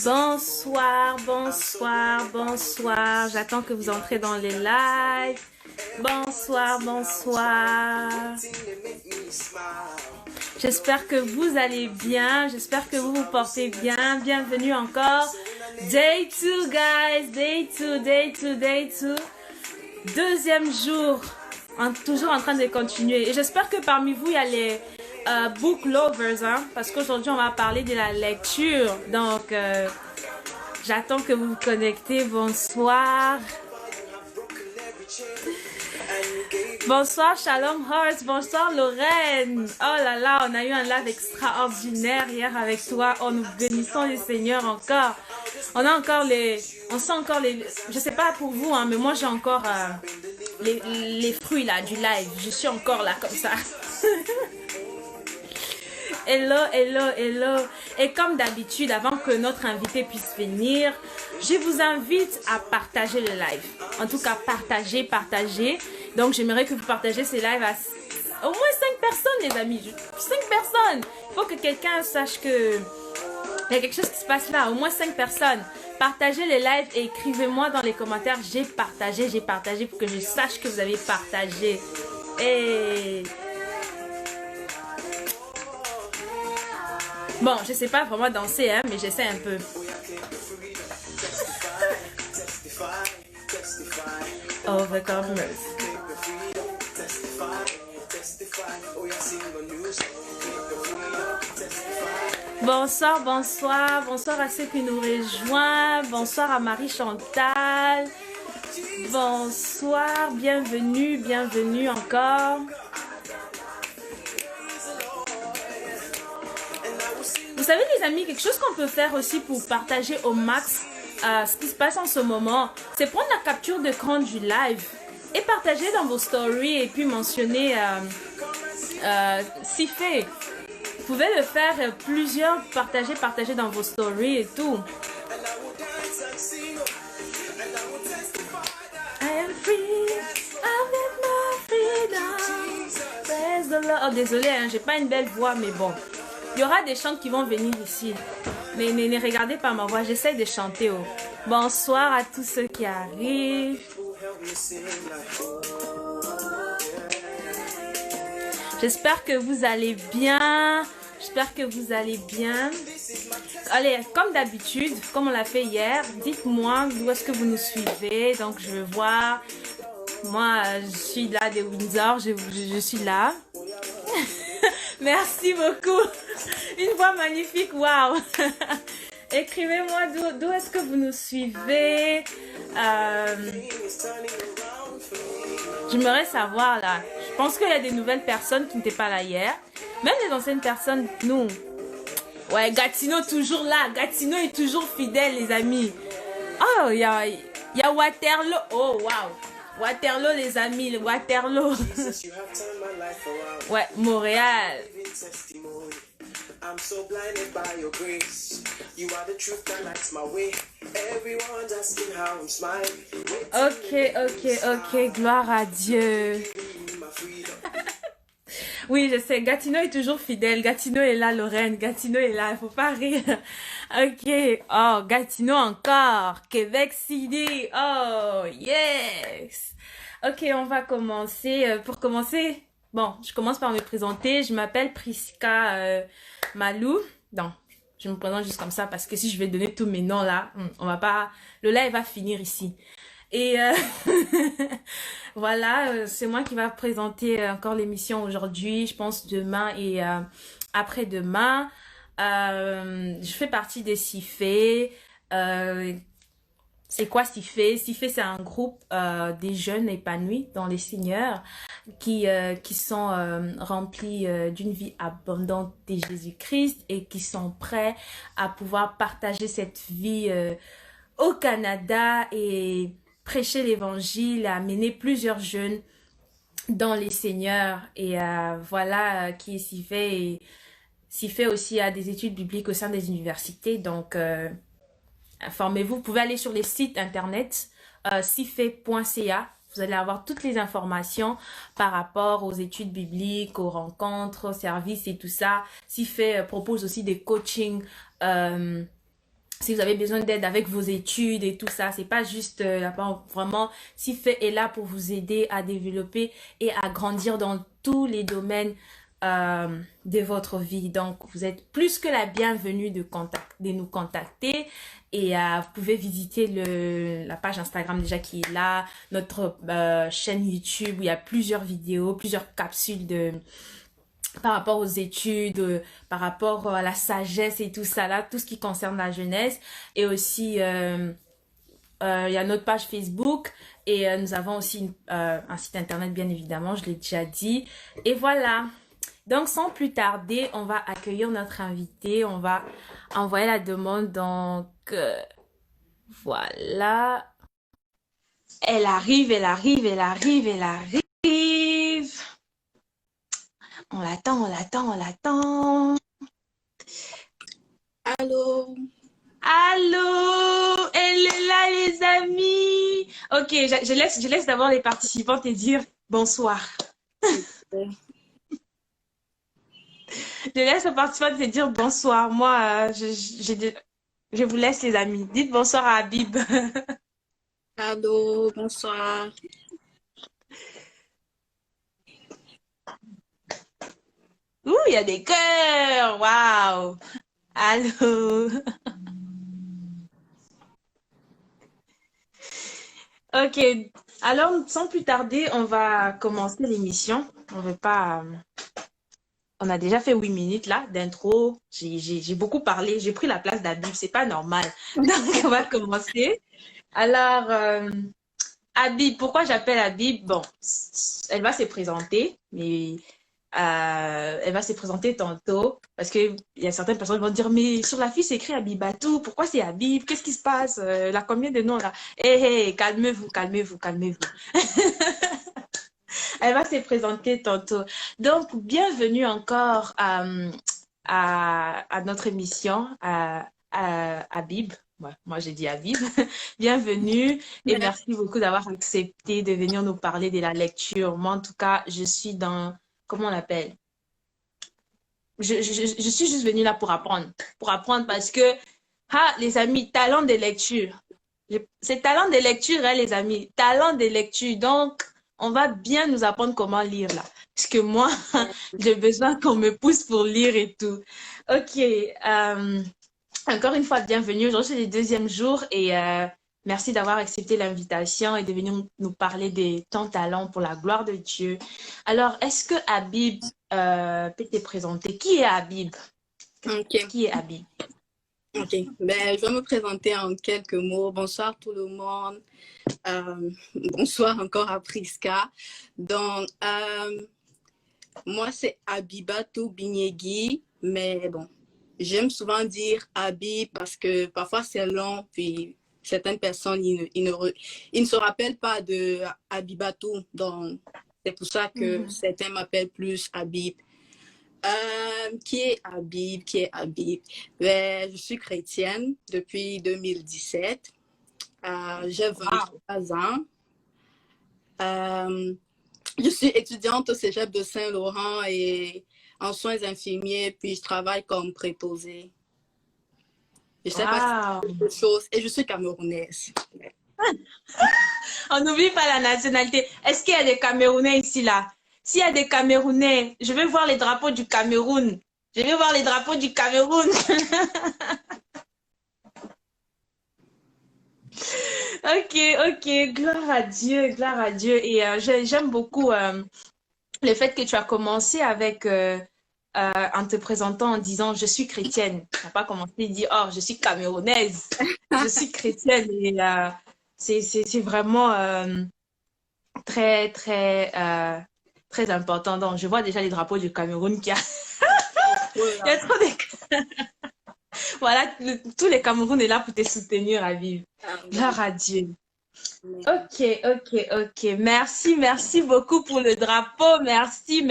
Bonsoir, bonsoir, bonsoir. J'attends que vous entrez dans les lives. Bonsoir, bonsoir. J'espère que vous allez bien. J'espère que vous vous portez bien. Bienvenue encore. Day 2, guys. Day 2, day 2, day 2. Deuxième jour. Toujours en train de continuer. Et j'espère que parmi vous, il y a les book lovers. Hein, parce qu'aujourd'hui, on va parler de la lecture. Donc, j'attends que vous vous connectez. Bonsoir. Bonsoir Shalom Hearts, bonsoir Lorraine. Oh là là, on a eu un live extraordinaire hier avec toi. Oh, nous bénissons le Seigneur encore. On a encore on sent encore je sais pas pour vous, hein, mais moi j'ai encore les fruits là du live. Je suis encore là comme ça. Hello, hello, hello. Et comme d'habitude, avant que notre invité puisse venir, je vous invite à partager le live. En tout cas, partagez. Donc, j'aimerais que vous partagez ces lives à au moins 5 personnes, les amis. 5 personnes. Il faut que quelqu'un sache que il y a quelque chose qui se passe là. Au moins 5 personnes. Partagez les lives et écrivez-moi dans les commentaires. J'ai partagé pour que je sache que vous avez partagé. Et... bon, je sais pas vraiment danser, hein, mais j'essaie un peu. Overcomers. Bonsoir, bonsoir. Bonsoir à ceux qui nous rejoignent. Bonsoir à Marie Chantal. Bonsoir, bienvenue encore. Vous savez les amis, quelque chose qu'on peut faire aussi pour partager au max ce qui se passe en ce moment, c'est prendre la capture d'écran du live et partager dans vos stories et puis mentionner si fait. Vous pouvez le faire plusieurs, partager dans vos stories et tout. I am free, avec my freedom. Praise the Lord. Oh désolé, hein, j'ai pas une belle voix mais bon. Il y aura des chants qui vont venir ici. Mais ne regardez pas ma voix, j'essaie de chanter. Oh. Bonsoir à tous ceux qui arrivent. J'espère que vous allez bien. Allez, comme d'habitude, comme on l'a fait hier, dites-moi d'où est-ce que vous nous suivez. Donc, je veux voir. Moi, je suis là de Windsor, je suis là. Merci beaucoup. Une voix magnifique, waouh. Écrivez-moi d'où est-ce que vous nous suivez. J'aimerais savoir là. Je pense qu'il y a des nouvelles personnes qui n'étaient pas là hier. Même les anciennes personnes, nous. Ouais, Gatineau toujours là. Gatineau est toujours fidèle, les amis. Oh, il y a Waterloo. Oh, waouh. Waterloo, les amis, le Waterloo. Ouais, Montréal. I'm so blinded by your grace. You are the truth that lights my way. Everyone's asking how I'm smiling. Ok, gloire à Dieu. Oui, je sais, Gatineau est toujours fidèle. Gatineau est là, Lorraine. Gatineau est là, il faut pas rire. Ok, oh, Gatineau encore. Québec City, oh, yes. Ok, on va commencer. Pour commencer, bon, je commence par me présenter. Je m'appelle Prisca Malou. Non, je me présente juste comme ça parce que si je vais donner tous mes noms là, on va pas... Le live va finir ici. Et voilà, c'est moi qui va présenter encore l'émission aujourd'hui, je pense demain et après-demain. Je fais partie des CIFE. C'est quoi CIFE? CIFE, c'est un groupe des jeunes épanouis dans les seigneurs qui sont remplis d'une vie abondante de Jésus-Christ et qui sont prêts à pouvoir partager cette vie au Canada et prêcher l'évangile, amener plusieurs jeunes dans les seigneurs. Et voilà qui est CIFE. Et CIFE aussi a des études bibliques au sein des universités. Donc, informez-vous. Vous pouvez aller sur les sites internet cife.ca. Vous allez avoir toutes les informations par rapport aux études bibliques, aux rencontres, aux services et tout ça. SIFE propose aussi des coachings. Si vous avez besoin d'aide avec vos études et tout ça, c'est pas juste vraiment, SIFE est là pour vous aider à développer et à grandir dans tous les domaines de votre vie. Donc, vous êtes plus que la bienvenue de nous contacter et vous pouvez visiter la page Instagram déjà qui est là, notre chaîne YouTube où il y a plusieurs vidéos, plusieurs capsules par rapport aux études, par rapport à la sagesse et tout ça là, tout ce qui concerne la jeunesse. Et aussi, il y a notre page Facebook et nous avons aussi un site internet, bien évidemment, je l'ai déjà dit. Et voilà. Donc, sans plus tarder, on va accueillir notre invité. On va envoyer la demande. Donc, voilà. Elle arrive, elle arrive, elle arrive, elle arrive. On l'attend, on l'attend, on l'attend. Allô? Allô? Elle est là, les amis. Ok, je laisse d'abord les participants te dire bonsoir. Je laisse les participants te dire bonsoir. Moi, je vous laisse, les amis. Dites bonsoir à Habib. Allô, bonsoir. Ouh, il y a des cœurs. Waouh. Allô. Ok, alors sans plus tarder, on va commencer l'émission. On veut pas. On a déjà fait 8 minutes là d'intro. J'ai beaucoup parlé. J'ai pris la place d'Habib. C'est pas normal. Donc, on va commencer. Alors, Habib, pourquoi j'appelle Habib? Bon, elle va se présenter, mais elle va se présenter tantôt parce qu'il y a certaines personnes qui vont dire, mais sur la fiche, c'est écrit Habibatou. Pourquoi c'est Habib? Qu'est-ce qui se passe? Elle a combien de noms là? Hé, calmez-vous, calmez-vous, calmez-vous. Elle va se présenter tantôt. Donc, bienvenue encore à notre émission, à Habib. Ouais, moi, j'ai dit Habib. Bienvenue et merci beaucoup d'avoir accepté de venir nous parler de la lecture. Moi, en tout cas, je suis dans, comment on l'appelle? Je suis juste venue là pour apprendre. Pour apprendre parce que, les amis, talent de lecture. C'est talent de lecture, hein, les amis. Talent de lecture. Donc, on va bien nous apprendre comment lire là. Parce que moi, j'ai besoin qu'on me pousse pour lire et tout. Ok. Encore une fois, bienvenue. Aujourd'hui, c'est le deuxième jour et merci d'avoir accepté l'invitation et de venir nous parler de ton talent pour la gloire de Dieu. Alors, est-ce que Habib peut te présenter? Qui est Habib? Ok. Qui est Habib? Ok. Ben, je vais me présenter en quelques mots. Bonsoir tout le monde. Bonsoir encore à Priska. Donc, moi, c'est Habibatou Binyegui, mais bon, j'aime souvent dire Habib parce que parfois c'est long, puis certaines personnes, ils ne se rappellent pas de Habibatou. Donc, c'est pour ça que certains m'appellent plus Habib. Qui est Habib? Qui est Habib? Ben, je suis chrétienne depuis 2017. J'ai 23 ans. Je suis étudiante au Cégep de Saint-Laurent et en soins infirmiers, puis je travaille comme préposée. Je sais pas si c'est quelque chose, et je suis camerounaise. On n'oublie pas la nationalité. Est-ce qu'il y a des Camerounais ici là? S'il y a des Camerounais, je vais voir les drapeaux du Cameroun. Je vais voir les drapeaux du Cameroun. Ok, gloire à Dieu, gloire à Dieu. Et j'aime beaucoup le fait que tu as commencé avec, en te présentant en disant je suis chrétienne. Tu n'as pas commencé à dire oh, je suis camerounaise, je suis chrétienne. Et c'est vraiment très, très, très important. Donc, je vois déjà les drapeaux du Cameroun qui a. Il y a trop de. Voilà, tous les Cameroun est là pour te soutenir à vivre. Gloire à Dieu. Ok. Merci beaucoup pour le drapeau. Merci.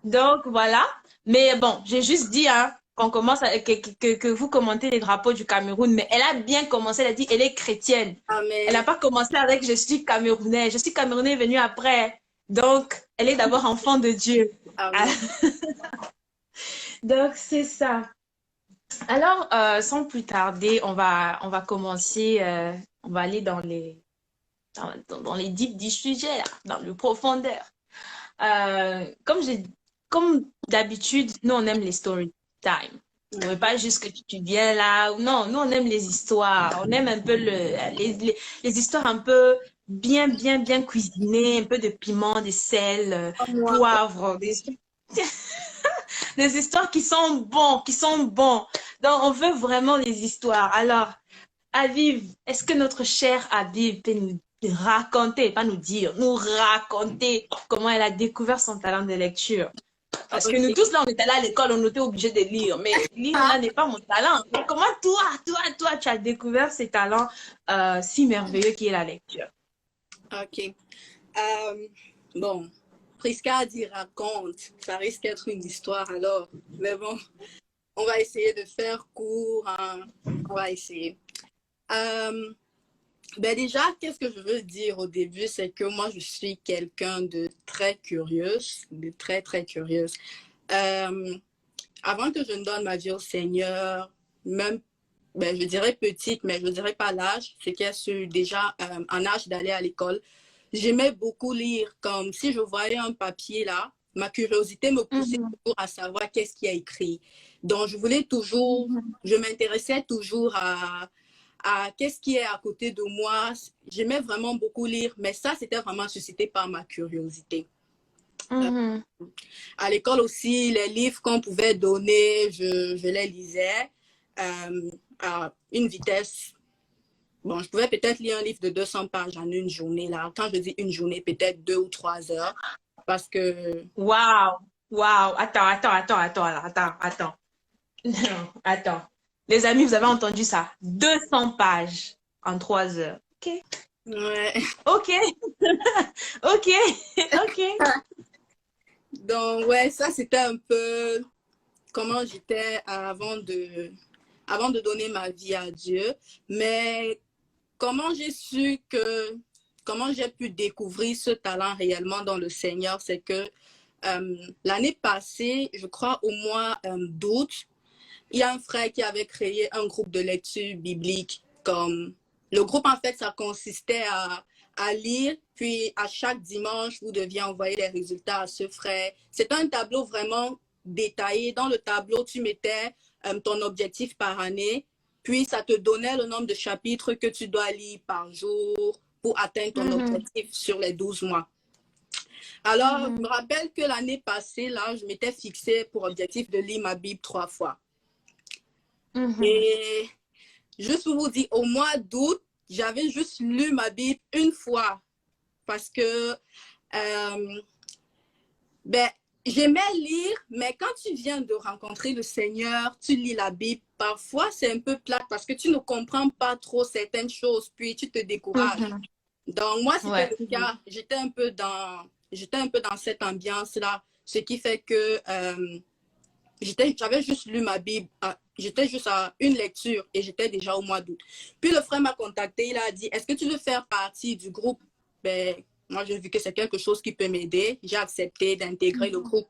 Donc, voilà. Mais bon, j'ai juste dit, hein, qu'on commence que vous commentez les drapeaux du Cameroun, mais elle a bien commencé, elle a dit elle est chrétienne. Elle n'a Amen. pas commencé avec je suis camerounais, je suis camerounais venu après. Donc, elle est d'abord enfant de Dieu. Ah, Amen. donc, c'est ça. Alors, sans plus tarder, on va commencer, on va aller dans les deep du sujet, là, dans le profondeur. Comme d'habitude, nous, on aime les story time. On veut pas juste que tu viens là. Non, nous, on aime les histoires. On aime un peu les histoires un peu bien cuisinées, un peu de piment, de sel, Moi, poivre, des histoires qui sont bons. Donc, on veut vraiment les histoires. Alors, Aviv, est-ce que notre chère Aviv peut nous raconter, pas nous dire, nous raconter comment elle a découvert son talent de lecture? Parce que nous ok. tous, là, on était là à l'école, on était obligés de lire. Mais lire, là, n'est pas mon talent. Mais comment toi, tu as découvert ce talent si merveilleux qui est la lecture? Ok. Bon, Priska a dit raconte. Ça risque d'être une histoire alors. Mais bon, on va essayer de faire court, hein. On va essayer. Euh, ben déjà, qu'est-ce que je veux dire au début, c'est que moi, je suis quelqu'un de très curieuse, de très, très curieuse. Euh, Avant que je ne donne ma vie au Seigneur, même, ben, je dirais petite, mais je ne dirais pas l'âge, c'est qu'elle suis déjà en âge d'aller à l'école. J'aimais beaucoup lire, comme si je voyais un papier là, ma curiosité me poussait Mhm, toujours à savoir qu'est-ce qui a écrit. Donc, je voulais toujours, mhm, je m'intéressais toujours à qu'est-ce qui est à côté de moi. J'aimais vraiment beaucoup lire, mais ça, c'était vraiment suscité par ma curiosité. Euh, mhm, à l'école aussi, les livres qu'on pouvait donner, je les lisais à une vitesse. Bon, je pouvais peut-être lire un livre de 200 pages en une journée. Là. Quand je dis une journée, peut-être 2 ou 3 heures. Parce que, Waouh, waouh. Attends. Non, attends. Les amis, vous avez entendu ça? 200 pages en 3 heures. Ok, ouais. ok, ok, ok. Donc, ouais, ça, c'était un peu comment j'étais avant de donner ma vie à Dieu. Mais comment j'ai su que, comment j'ai pu découvrir ce talent réellement dans le Seigneur, c'est que l'année passée, je crois au mois d'août, il y a un frère qui avait créé un groupe de lecture biblique. Comme le groupe, en fait, ça consistait à lire, puis à chaque dimanche, vous deviez envoyer les résultats à ce frère. C'est un tableau vraiment détaillé. Dans le tableau, tu mettais ton objectif par année, puis ça te donnait le nombre de chapitres que tu dois lire par jour pour atteindre ton Mhm, objectif sur les 12 mois. Alors, je me mhm, rappelle que l'année passée, là, je m'étais fixé pour objectif de lire ma Bible 3 fois. mhm, Et juste pour vous dire, au mois d'août, j'avais juste lu ma Bible une fois parce que euh, ben, j'aimais lire, mais quand tu viens de rencontrer le Seigneur, tu lis la Bible, parfois c'est un peu plate parce que tu ne comprends pas trop certaines choses, puis tu te décourages. mhm. Donc moi, c'était Ouais. le cas. J'étais un peu dans cette ambiance-là, ce qui fait que j'avais juste lu ma Bible, j'étais juste à une lecture et j'étais déjà au mois d'août. Puis le frère m'a contacté, il a dit, est-ce que tu veux faire partie du groupe? Ben, moi, j'ai vu que c'est quelque chose qui peut m'aider. J'ai accepté d'intégrer le groupe.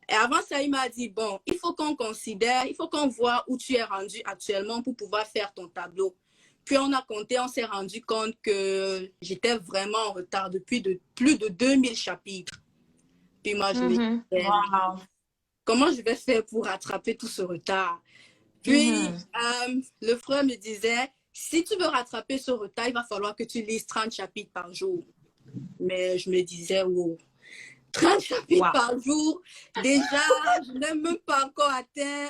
Et avant ça, il m'a dit, bon, il faut qu'on considère, il faut qu'on voit où tu es rendu actuellement pour pouvoir faire ton tableau. Puis on a compté, on s'est rendu compte que j'étais vraiment en retard depuis plus de 2000 chapitres. Puis moi, je me Mhm. disais, Wow. comment je vais faire pour rattraper tout ce retard? Puis, Mhm. le frère me disait, si tu veux rattraper ce retard, il va falloir que tu lises 30 chapitres par jour. Mais je me disais, wow, 30 chapitres Wow. par jour, déjà, je n'ai même pas encore atteint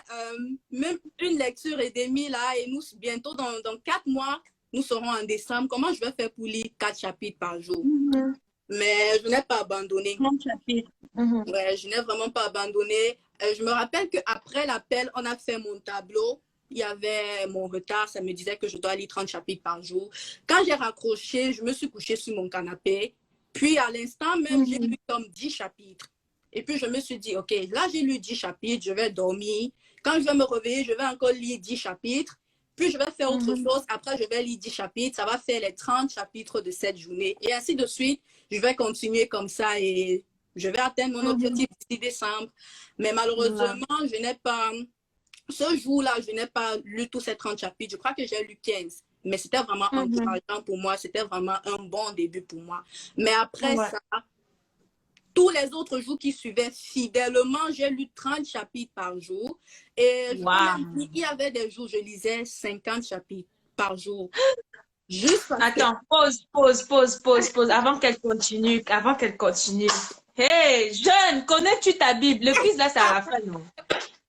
même une lecture et demie là, et nous, bientôt dans 4 mois, nous serons en décembre. Comment je vais faire pour lire 4 chapitres par jour? Mhm. Mais je n'ai pas abandonné. 30 chapitres. Mhm. Ouais, je n'ai vraiment pas abandonné. Je me rappelle qu'après l'appel, on a fait mon tableau. Il y avait mon retard, ça me disait que je dois lire 30 chapitres par jour. Quand j'ai raccroché, je me suis couchée sur mon canapé. Puis à l'instant même, j'ai Mhm. lu comme 10 chapitres. Et puis, je me suis dit, OK, là, j'ai lu 10 chapitres, je vais dormir. Quand je vais me réveiller, je vais encore lire 10 chapitres. Puis, je vais faire autre chose. Après, je vais lire 10 chapitres. Ça va faire les 30 chapitres de cette journée. Et ainsi de suite, je vais continuer comme ça et je vais atteindre mon objectif d'ici décembre. Mais malheureusement, je n'ai pas... Ce jour-là, je n'ai pas lu tous ces 30 chapitres. Je crois que j'ai lu 15. Mais c'était vraiment encourageant pour moi. C'était vraiment un bon début pour moi. Mais après ça, tous les autres jours qui suivaient, fidèlement, j'ai lu 30 chapitres par jour. Et je peux même dire, il y avait des jours, je lisais 50 chapitres par jour. Juste Attends, pause, avant qu'elle continue, Hey, jeune, connais-tu ta Bible? Le quiz, là, c'est à la fin, non?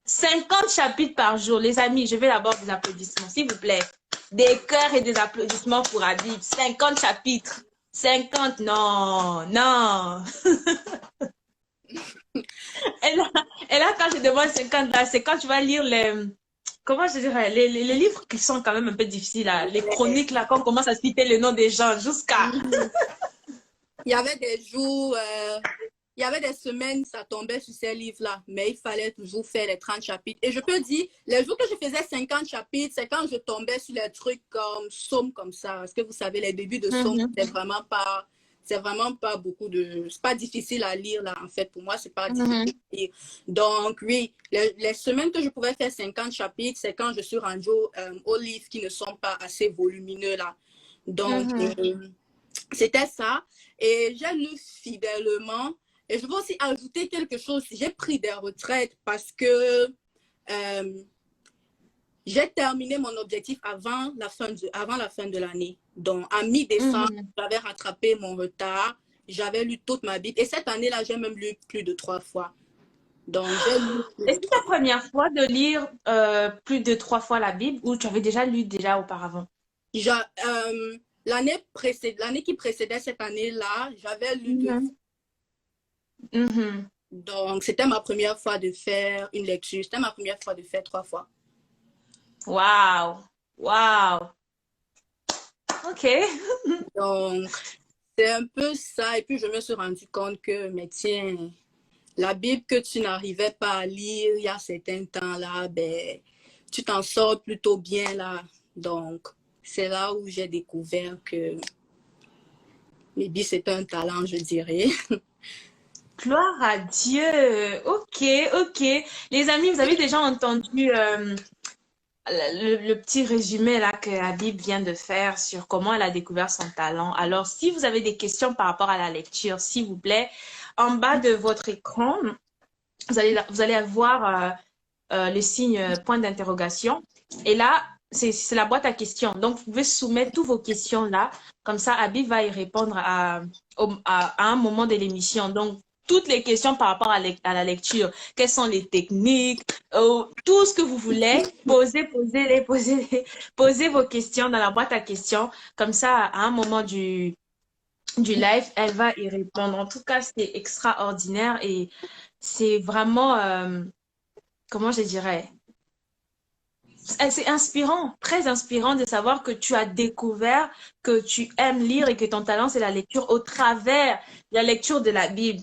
50 chapitres par jour. Les amis, je vais d'abord des applaudissements, s'il vous plaît. Des cœurs et des applaudissements pour Habib. 50 chapitres. 50, non. Et là, quand je demande 50, là, c'est quand tu vas lire comment je dirais, les livres qui sont quand même un peu difficiles, là, les chroniques, là, quand on commence à citer le nom des gens, jusqu'à... Il y avait des jours, il y avait des semaines, ça tombait sur ces livres-là, mais il fallait toujours faire les 30 chapitres. Et je peux dire, les jours que je faisais 50 chapitres, c'est quand je tombais sur les trucs comme Somme, comme ça. Parce que vous savez, les débuts de Somme, c'est vraiment pas beaucoup de... C'est pas difficile à lire, là, en fait. Pour moi, c'est pas difficile à lire. Donc, oui, les semaines que je pouvais faire 50 chapitres, c'est quand je suis rendue aux livres qui ne sont pas assez volumineux, là. Donc, c'était ça. Et j'ai lu fidèlement. Et je veux aussi ajouter quelque chose. J'ai pris des retraites parce que j'ai terminé mon objectif avant la fin de l'année. Donc, à mi-décembre, j'avais rattrapé mon retard. J'avais lu toute ma Bible. Et cette année-là, j'ai même lu plus de 3 fois. Donc, j'ai lu... Est-ce que c'est la première fois de lire plus de 3 fois la Bible ou tu avais déjà lu auparavant? L'année qui précédait cette année-là, j'avais lu 2 fois. Donc, c'était ma première fois de faire une lecture. C'était ma première fois de faire 3 fois. Wow. OK. Donc, c'est un peu ça. Et puis, je me suis rendu compte que, mais tiens, la Bible que tu n'arrivais pas à lire il y a certains temps là, ben, tu t'en sors plutôt bien là. Donc, c'est là où j'ai découvert que maybe c'est un talent, je dirais. Gloire à Dieu. OK. Les amis, vous avez déjà entendu le petit résumé là que Habib vient de faire sur comment elle a découvert son talent. Alors, si vous avez des questions par rapport à la lecture, s'il vous plaît, en bas de votre écran, vous allez avoir le signe point d'interrogation. Et là, c'est la boîte à questions. Donc, vous pouvez soumettre toutes vos questions là. Comme ça, Habib va y répondre à un moment de l'émission. Donc, toutes les questions par rapport à la lecture. Quelles sont les techniques, tout ce que vous voulez, posez vos questions dans la boîte à questions. Comme ça, à un moment du live, elle va y répondre. En tout cas, c'est extraordinaire et c'est vraiment, comment je dirais, c'est inspirant, très inspirant de savoir que tu as découvert que tu aimes lire et que ton talent, c'est la lecture au travers la lecture de la Bible.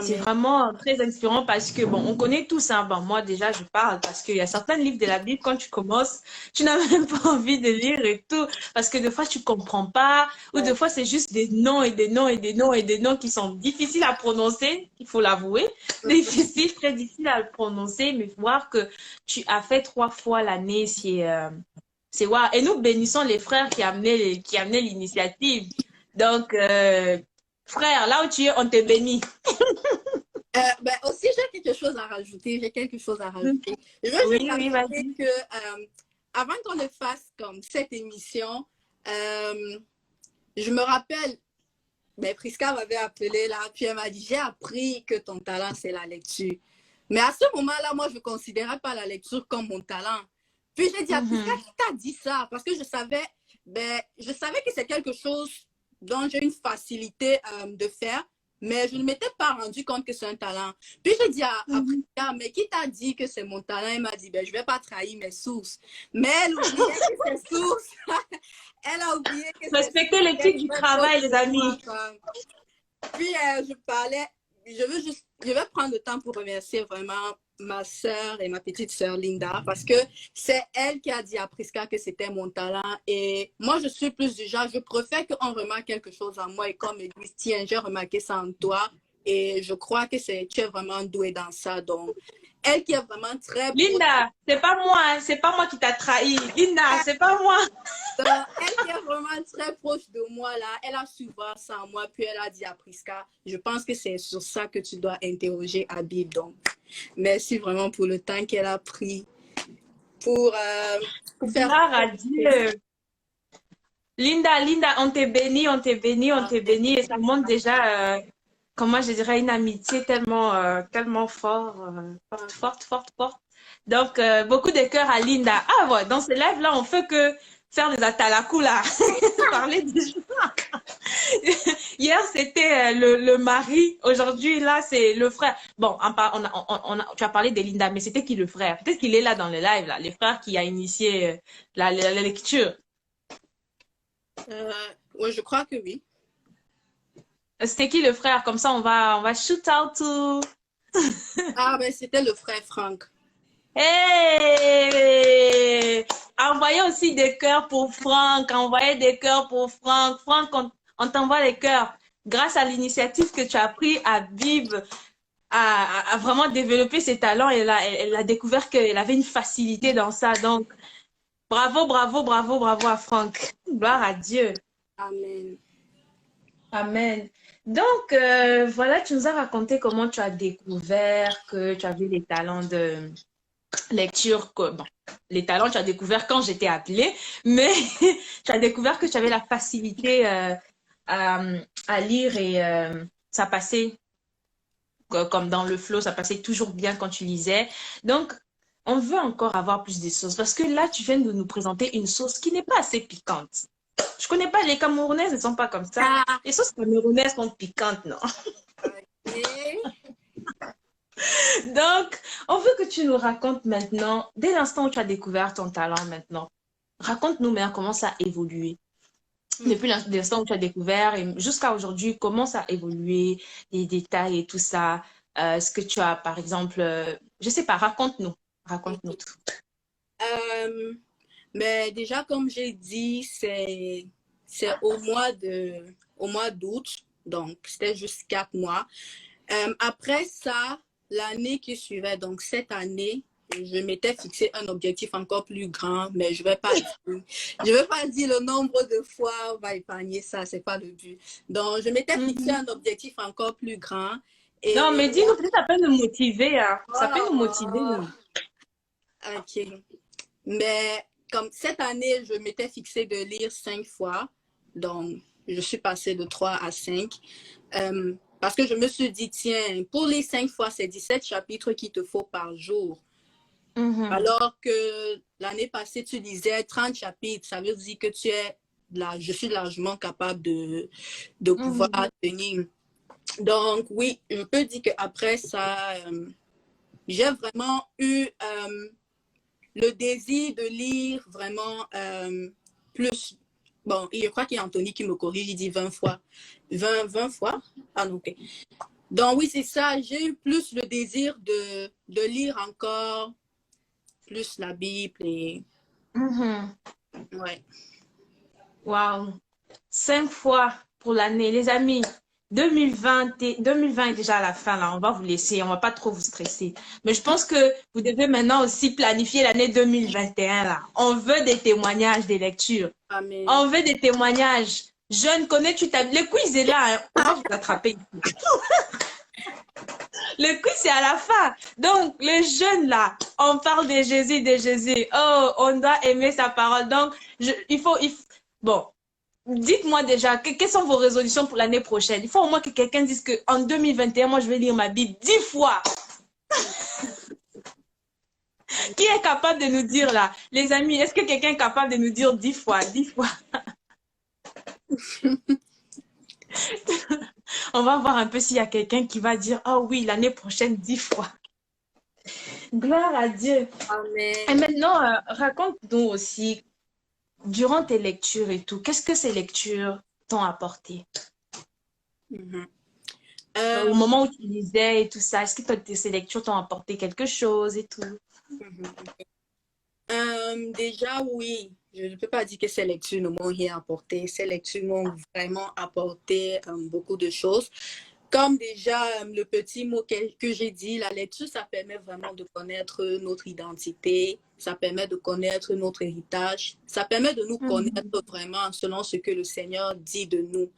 C'est vraiment très inspirant parce que, bon, on connaît tous, hein. Bon, moi, déjà, je parle parce qu'il y a certains livres de la Bible, quand tu commences, tu n'as même pas envie de lire et tout. Parce que des fois, tu comprends pas. Ou des fois, c'est juste des noms et des noms qui sont difficiles à prononcer, il faut l'avouer. Difficile, très difficile à le prononcer. Mais voir que tu as fait 3 fois l'année, c'est waouh. Et nous bénissons les frères qui amenaient l'initiative. Donc, frère, là où tu es, on te bénit. Ben aussi, j'ai quelque chose à rajouter. Je veux rajouter que avant qu'on ne fasse comme cette émission, je me rappelle, ben, Prisca m'avait appelé là, puis elle m'a dit, j'ai appris que ton talent, c'est la lecture. Mais à ce moment-là, moi, je ne considérais pas la lecture comme mon talent. Puis j'ai dit à Prisca, qui t'a dit ça? Parce que je savais que c'est quelque chose dont j'ai une facilité de faire, mais je ne m'étais pas rendu compte que c'est un talent. Puis j'ai dit à Prisca, mais qui t'a dit que c'est mon talent? Elle m'a dit, ben, je ne vais pas trahir mes sources. Mais elle oubliait que ses sources, elle a oublié que respectez l'éthique du travail, les amis. Puis je parlais, je vais prendre le temps pour remercier vraiment ma sœur et ma petite sœur Linda parce que c'est elle qui a dit à Prisca que c'était mon talent. Et moi, je suis plus du genre, je préfère qu'on remarque quelque chose en moi et qu'on me dise, tiens, j'ai remarqué ça en toi. Et je crois que tu es vraiment douée dans ça. Donc, elle qui est vraiment très Linda, c'est pas moi, hein, c'est pas moi qui t'a trahi. Linda, c'est pas moi. elle qui est vraiment très proche de moi, là, elle a su voir ça en moi, puis elle a dit à Prisca, je pense que c'est sur ça que tu dois interroger Habib. Donc, merci vraiment pour le temps qu'elle a pris pour faire Gloire à Dieu. Linda, on t'est béni, on t'est béni, on t'est béni. Et ça montre déjà, comment je dirais, une amitié tellement forte. Donc, beaucoup de cœur à Linda. Ah ouais, dans ce live-là, on fait que faire des atalakou là. Parler des gens. Hier, c'était le mari. Aujourd'hui, là, c'est le frère. Bon, tu as parlé de Linda, mais c'était qui le frère? Peut-être qu'il est là dans le live, là. Le frère qui a initié la lecture. Ouais, je crois que oui. C'était qui le frère? Comme ça, on va shoot out to... Ah, ben, c'était le frère Franck. Hey! Envoyez aussi des cœurs pour Franck. Envoyez des cœurs pour Franck. Franck, on t'envoie les cœurs. Grâce à l'initiative que tu as pris à vivre, à vraiment développer ses talents, elle a découvert qu'elle avait une facilité dans ça. Donc, bravo à Franck. Gloire à Dieu. Amen. Amen. Donc, voilà, tu nous as raconté comment tu as découvert que tu avais les talents de lecture. Bon, les talents, tu as découvert quand j'étais appelée, mais tu as découvert que tu avais la facilité à lire et ça passait comme dans le flow, ça passait toujours bien quand tu lisais. Donc, on veut encore avoir plus de sauces parce que là, tu viens de nous présenter une sauce qui n'est pas assez piquante. Je connais pas, les Camerounaises ne sont pas comme ça. Les sauces camerounaises sont piquantes, non? Okay. Donc, on veut que tu nous racontes maintenant, dès l'instant où tu as découvert ton talent maintenant, raconte-nous maintenant comment ça a évolué. Depuis l'instant où tu as découvert et jusqu'à aujourd'hui, comment ça a évolué, les détails et tout ça. Ce que tu as, par exemple, je sais pas, raconte-nous. Raconte-nous tout. Mais déjà, comme j'ai dit, c'est au mois d'août, donc c'était juste 4 mois. Après ça, l'année qui suivait, donc cette année, je m'étais fixé un objectif encore plus grand, mais je vais pas dire le nombre de fois, on va épargner ça, c'est pas le but. Donc, je m'étais fixé un objectif encore plus grand. Et non, mais dis-nous, peut-être ça peut nous motiver. Hein. Ça peut nous motiver. Ok. Mais comme cette année, je m'étais fixé de lire 5 fois. Donc, je suis passée de 3 à 5. Parce que je me suis dit, tiens, pour les 5 fois, c'est 17 chapitres qu'il te faut par jour. Alors que l'année passée, tu lisais 30 chapitres. Ça veut dire que je suis largement capable de pouvoir tenir. Donc, oui, je peux dire qu'après ça, j'ai vraiment eu le désir de lire vraiment plus. Bon, je crois qu'il y a Anthony qui me corrige, il dit 20 fois. 20 fois? Ah non, ok. Donc oui, c'est ça. J'ai eu plus le désir de lire encore plus la Bible et... Ouais. Wow. 5 fois pour l'année. Les amis, 2020 est déjà à la fin, là. On va vous laisser. On va pas trop vous stresser. Mais je pense que vous devez maintenant aussi planifier l'année 2021, là. On veut des témoignages, des lectures. Amen. On veut des témoignages. Jeune, connais-tu ta... Le quiz est là, hein. On va vous attraper. Le quiz, c'est à la fin. Donc, les jeunes, là, on parle de Jésus, de Jésus. Oh, on doit aimer sa parole. Donc, il faut... Bon, dites-moi déjà, quelles sont vos résolutions pour l'année prochaine? Il faut au moins que quelqu'un dise qu'en 2021, moi, je vais lire ma Bible 10 fois. Qui est capable de nous dire, là? Les amis, est-ce que quelqu'un est capable de nous dire 10 fois? 10 fois. On va voir un peu s'il y a quelqu'un qui va dire, oh oui, l'année prochaine, 10 fois. Gloire à Dieu. Amen. Et maintenant, raconte-nous aussi, durant tes lectures et tout, qu'est-ce que ces lectures t'ont apporté? Euh, Au moment où tu lisais et tout ça, est-ce que ces lectures t'ont apporté quelque chose et tout? Déjà, oui, je ne peux pas dire que ces lectures ne m'ont rien apporté. Ces lectures m'ont vraiment apporté beaucoup de choses. Comme déjà le petit mot que j'ai dit, la lecture, ça permet vraiment de connaître notre identité, ça permet de connaître notre héritage, ça permet de nous connaître Mhm. vraiment selon ce que le Seigneur dit de nous.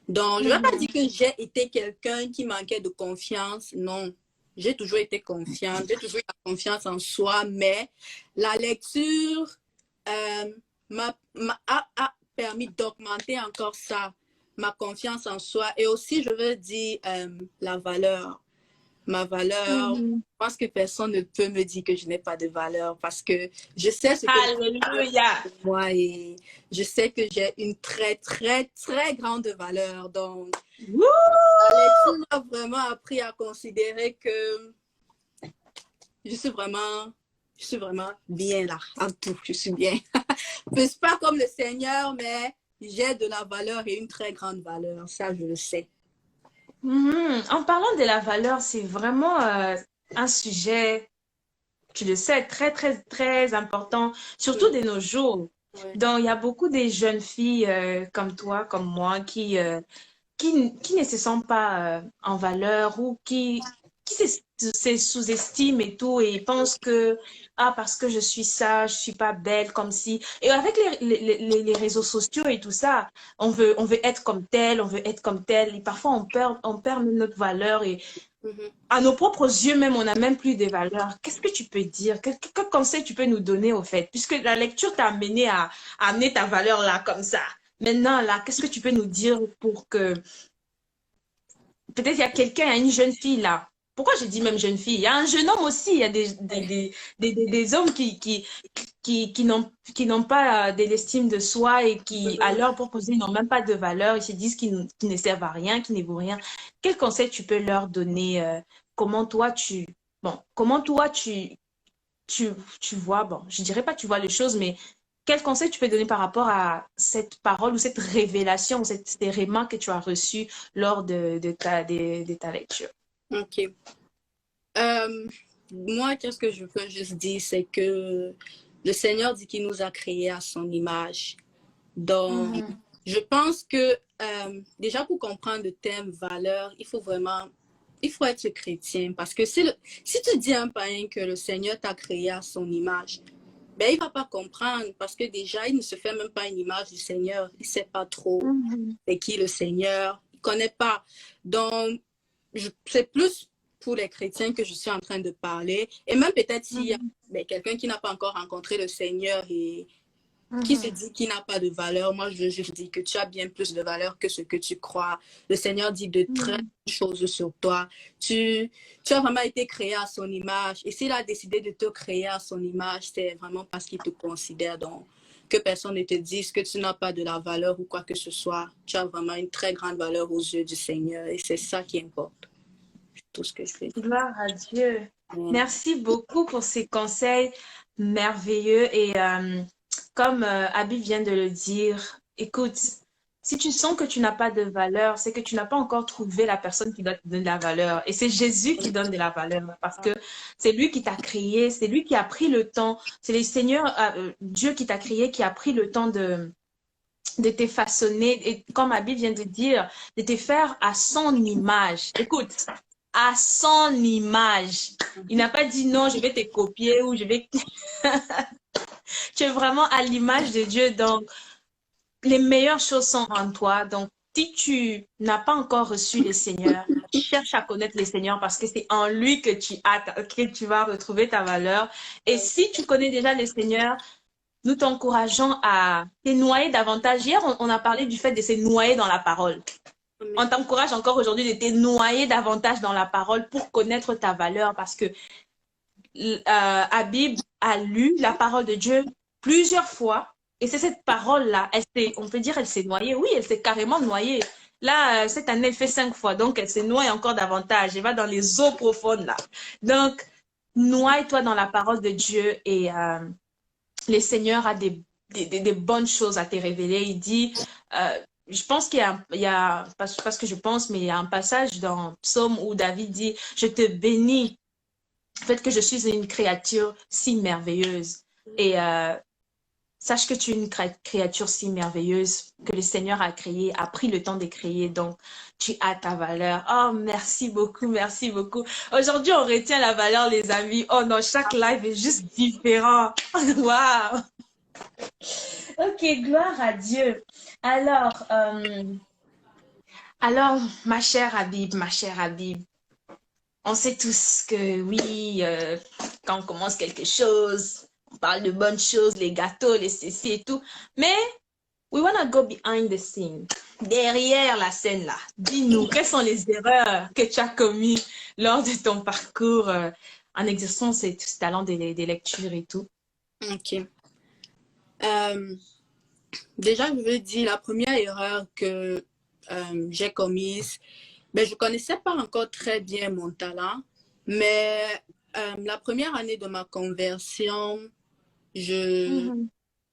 Donc, je ne vais pas dire Mhm. que j'ai été quelqu'un qui manquait de confiance, non. J'ai toujours été confiante, j'ai toujours eu la confiance en soi, mais la lecture euh, a permis d'augmenter encore ça, ma confiance en soi. Et aussi, je veux dire la valeur. Ma valeur, je Mhm. pense que personne ne peut me dire que je n'ai pas de valeur parce que je sais ce que le Seigneur fait Alléluia. pour moi et je sais que j'ai une très, très, très grande valeur. Donc, Wouh! la lecture m'a vraiment appris à considérer que je suis vraiment, je suis vraiment bien là, en tout, je suis bien. Je ne suis pas comme le Seigneur, mais j'ai de la valeur et une très grande valeur, ça je le sais. Mhm. En parlant de la valeur, c'est vraiment un sujet, tu le sais, très, très, très important, surtout de nos jours. Ouais. Donc, il y a beaucoup de jeunes filles comme toi, comme moi, qui ne se sentent pas en valeur ou qui se sous-estiment et tout et pensent que, ah, parce que je suis ça, je suis pas belle comme si. Et avec les réseaux sociaux et tout ça, on veut être comme tel, on veut être comme tel. Et parfois, on perd même notre valeur et Mhm. à nos propres yeux même, on n'a même plus de valeur. Qu'est-ce que tu peux dire? Quel conseil tu peux nous donner au fait? Puisque la lecture t'a amené à amener ta valeur là, comme ça. Maintenant, là, qu'est-ce que tu peux nous dire pour que peut-être il y a quelqu'un, il y a une jeune fille là. Pourquoi je dis même jeune fille? Il y a un jeune homme aussi. Il y a des hommes qui n'ont pas de l'estime de soi et qui, à leur proposer, n'ont même pas de valeur. Ils se disent qu'ils ne servent à rien, qu'ils ne vaut rien. Quel conseil tu peux leur donner? Comment toi, comment toi, tu, tu vois, bon, je dirais pas tu vois les choses, mais quel conseil tu peux donner par rapport à cette parole ou cette révélation ou ces rémas que tu as reçus lors de ta lecture? Ok. Euh, Moi, qu'est-ce que je peux juste dire, c'est que le Seigneur dit qu'il nous a créés à son image. Donc, Mhm, je pense que déjà pour comprendre le thème valeur, il faut être chrétien parce que si tu dis à un païen que le Seigneur t'a créé à son image, ben il va pas comprendre parce que déjà il ne se fait même pas une image du Seigneur, il sait pas trop mhm, c'est qui le Seigneur, il connaît pas. Donc c'est plus pour les chrétiens que je suis en train de parler et même peut-être s'il y a mhm, ben, quelqu'un qui n'a pas encore rencontré le Seigneur et qui se mhm, dit qu'il n'a pas de valeur, moi je veux juste dire que tu as bien plus de valeur que ce que tu crois. Le Seigneur dit de très bonnes mhm. choses sur toi. Tu as vraiment été créé à son image. Et s'il a décidé de te créer à son image, c'est vraiment parce qu'il te considère. Donc, que personne ne te dise que tu n'as pas de la valeur ou quoi que ce soit. Tu as vraiment une très grande valeur aux yeux du Seigneur. Et c'est ça qui importe. C'est tout ce que je fais. Gloire à Dieu. Amen. Merci beaucoup pour ces conseils merveilleux. Et comme Abby vient de le dire, écoute, si tu sens que tu n'as pas de valeur, c'est que tu n'as pas encore trouvé la personne qui doit te donner de la valeur. Et c'est Jésus qui donne de la valeur parce que c'est lui qui t'a créé, c'est lui qui a pris le temps, c'est le Seigneur, Dieu qui t'a créé, qui a pris le temps de te façonner et comme Abby vient de dire, de te faire à son image. Écoute, à son image. Il n'a pas dit non, je vais te copier ou je vais... Tu es vraiment à l'image de Dieu. Donc, les meilleures choses sont en toi. Donc, si tu n'as pas encore reçu le Seigneur, cherche à connaître le Seigneur parce que c'est en lui que tu vas retrouver ta valeur. Et si tu connais déjà le Seigneur, nous t'encourageons à te noyer davantage. Hier, on a parlé du fait de se noyer dans la parole. On Amen. t'encourage encore aujourd'hui de te noyer davantage dans la parole pour connaître ta valeur parce que Habib a lu la parole de Dieu plusieurs fois et c'est cette parole-là, on peut dire elle s'est noyée. Oui, elle s'est carrément noyée. Là, cette année, elle fait 5 fois, donc elle se noie encore davantage. Elle va dans les eaux profondes là. Donc, noie-toi dans la parole de Dieu et le Seigneur a des bonnes choses à te révéler. Il dit, je pense il y a pas ce que je pense, mais il y a un passage dans Psaume où David dit, je te bénis, le fait que je suis une créature si merveilleuse. Et sache que tu es une créature si merveilleuse que le Seigneur a créée, a pris le temps de créer, donc tu as ta valeur. Oh, merci beaucoup, merci beaucoup. Aujourd'hui, on retient la valeur, les amis. Oh non, chaque live est juste différent. Waouh! Ok, gloire à Dieu. Alors, alors, ma chère Habib, on sait tous que oui, quand on commence quelque chose, on parle de bonnes choses, les gâteaux, les ceci et tout, mais we wanna go behind the scene, derrière la scène là. Dis-nous, quelles sont les erreurs que tu as commises lors de ton parcours en exerçant ce talent des lectures et tout? Ok. Euh, Déjà, je veux dire, la première erreur que j'ai commise, ben, je ne connaissais pas encore très bien mon talent, mais la première année de ma conversion, je, Mhm.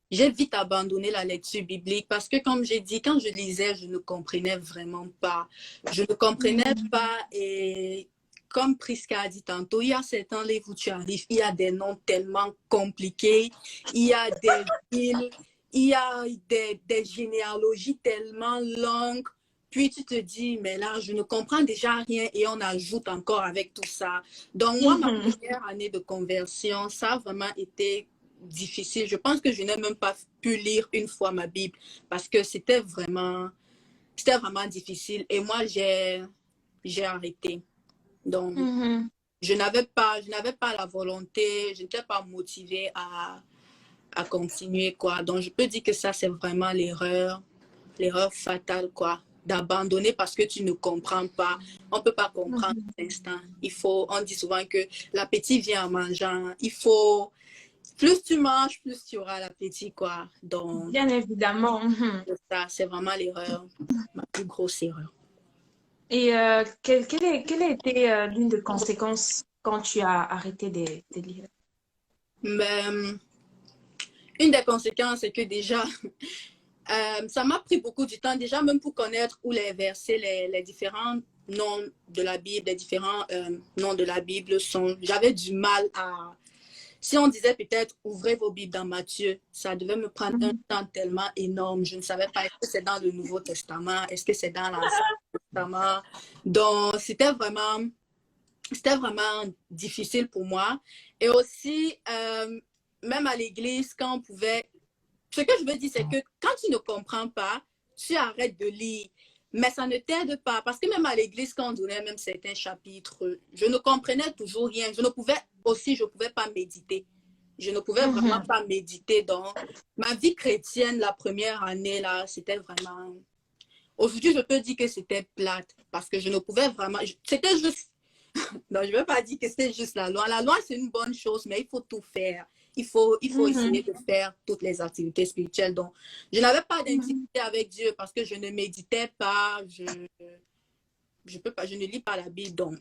j'ai vite abandonné la lecture biblique parce que, comme j'ai dit, quand je lisais, je ne comprenais vraiment pas. Je ne comprenais Mhm. pas et comme Prisca a dit tantôt, il y a certains livres où tu arrives, il y a des noms tellement compliqués, il y a des villes, il y a des généalogies tellement longues. Puis tu te dis, mais là, je ne comprends déjà rien et on ajoute encore avec tout ça. Donc moi, ma Mhm. première année de conversion, ça a vraiment été difficile. Je pense que je n'ai même pas pu lire une fois ma Bible parce que c'était vraiment difficile. Et moi, j'ai arrêté. Donc, Mhm. je n'avais pas la volonté, je n'étais pas motivée à continuer, quoi. Donc, je peux dire que ça, c'est vraiment l'erreur fatale, quoi. D'abandonner parce que tu ne comprends pas. On ne peut pas comprendre Mhm. l'instant. On dit souvent que l'appétit vient en mangeant. Plus tu manges, plus tu auras l'appétit, quoi. Donc, Bien évidemment. Mhm. ça, c'est vraiment l'erreur, ma plus grosse erreur. Et quelle a été l'une des conséquences quand tu as arrêté de lire? Mais, une des conséquences, c'est que déjà, ça m'a pris beaucoup du temps, déjà même pour connaître où les versets, les différents noms de la Bible, les différents noms de la Bible sont. J'avais du mal à. Si on disait peut-être ouvrez vos Bibles dans Matthieu, ça devait me prendre un Mhm. temps tellement énorme. Je ne savais pas est-ce que c'est dans le Nouveau Testament, est-ce que c'est dans l'Ancien Testament. Donc, c'était vraiment difficile pour moi. Et aussi, même à l'église, quand on pouvait ce que je veux dire, c'est que quand tu ne comprends pas, tu arrêtes de lire. Mais ça ne t'aide pas. Parce que même à l'église, quand on donnait même certains chapitres, je ne comprenais toujours rien. Je ne pouvais pas méditer. Je ne pouvais vraiment Mhm. pas méditer. Donc, ma vie chrétienne, la première année, là, c'était vraiment. Aujourd'hui, je peux dire que c'était plate. Parce que je ne pouvais vraiment. C'était juste. Non, je ne veux pas dire que c'était juste la loi. La loi, c'est une bonne chose, mais il faut tout faire. Il faut essayer Mhm. de faire toutes les activités spirituelles. Donc, je n'avais pas Mhm. d'intimité avec Dieu parce que je ne méditais pas, peux pas, je ne lis pas la Bible. Donc,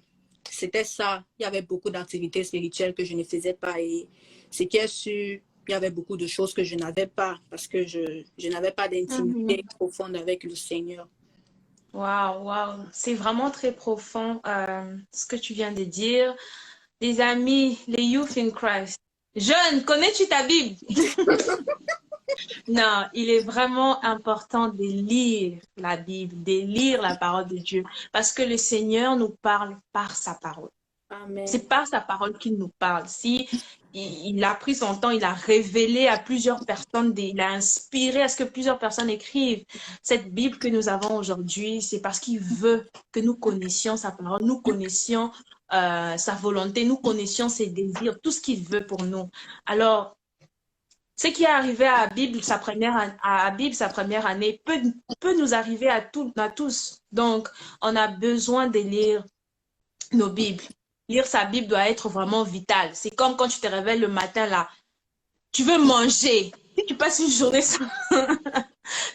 c'était ça. Il y avait beaucoup d'activités spirituelles que je ne faisais pas. Et ce qui est sûr, il y avait beaucoup de choses que je n'avais pas parce que je n'avais pas d'intimité Mhm. profonde avec le Seigneur. Waouh, waouh, c'est vraiment très profond ce que tu viens de dire. Les amis, les youth in Christ. Jeune, connais-tu ta Bible? Non, il est vraiment important de lire la Bible, de lire la parole de Dieu, parce que le Seigneur nous parle par sa parole. Amen. C'est par sa parole qu'il nous parle. Si il a pris son temps, il a révélé à plusieurs personnes, il a inspiré à ce que plusieurs personnes écrivent cette Bible que nous avons aujourd'hui, c'est parce qu'il veut que nous connaissions sa parole, nous connaissions sa volonté, nous connaissions ses désirs, tout ce qu'il veut pour nous. Alors, ce qui est arrivé à Bible, à Bible, sa première année, peut nous arriver à tous. Donc, on a besoin de lire nos Bibles. Lire sa Bible doit être vraiment vital. C'est comme quand tu te réveilles le matin, là, tu veux manger. Si tu passes une journée sans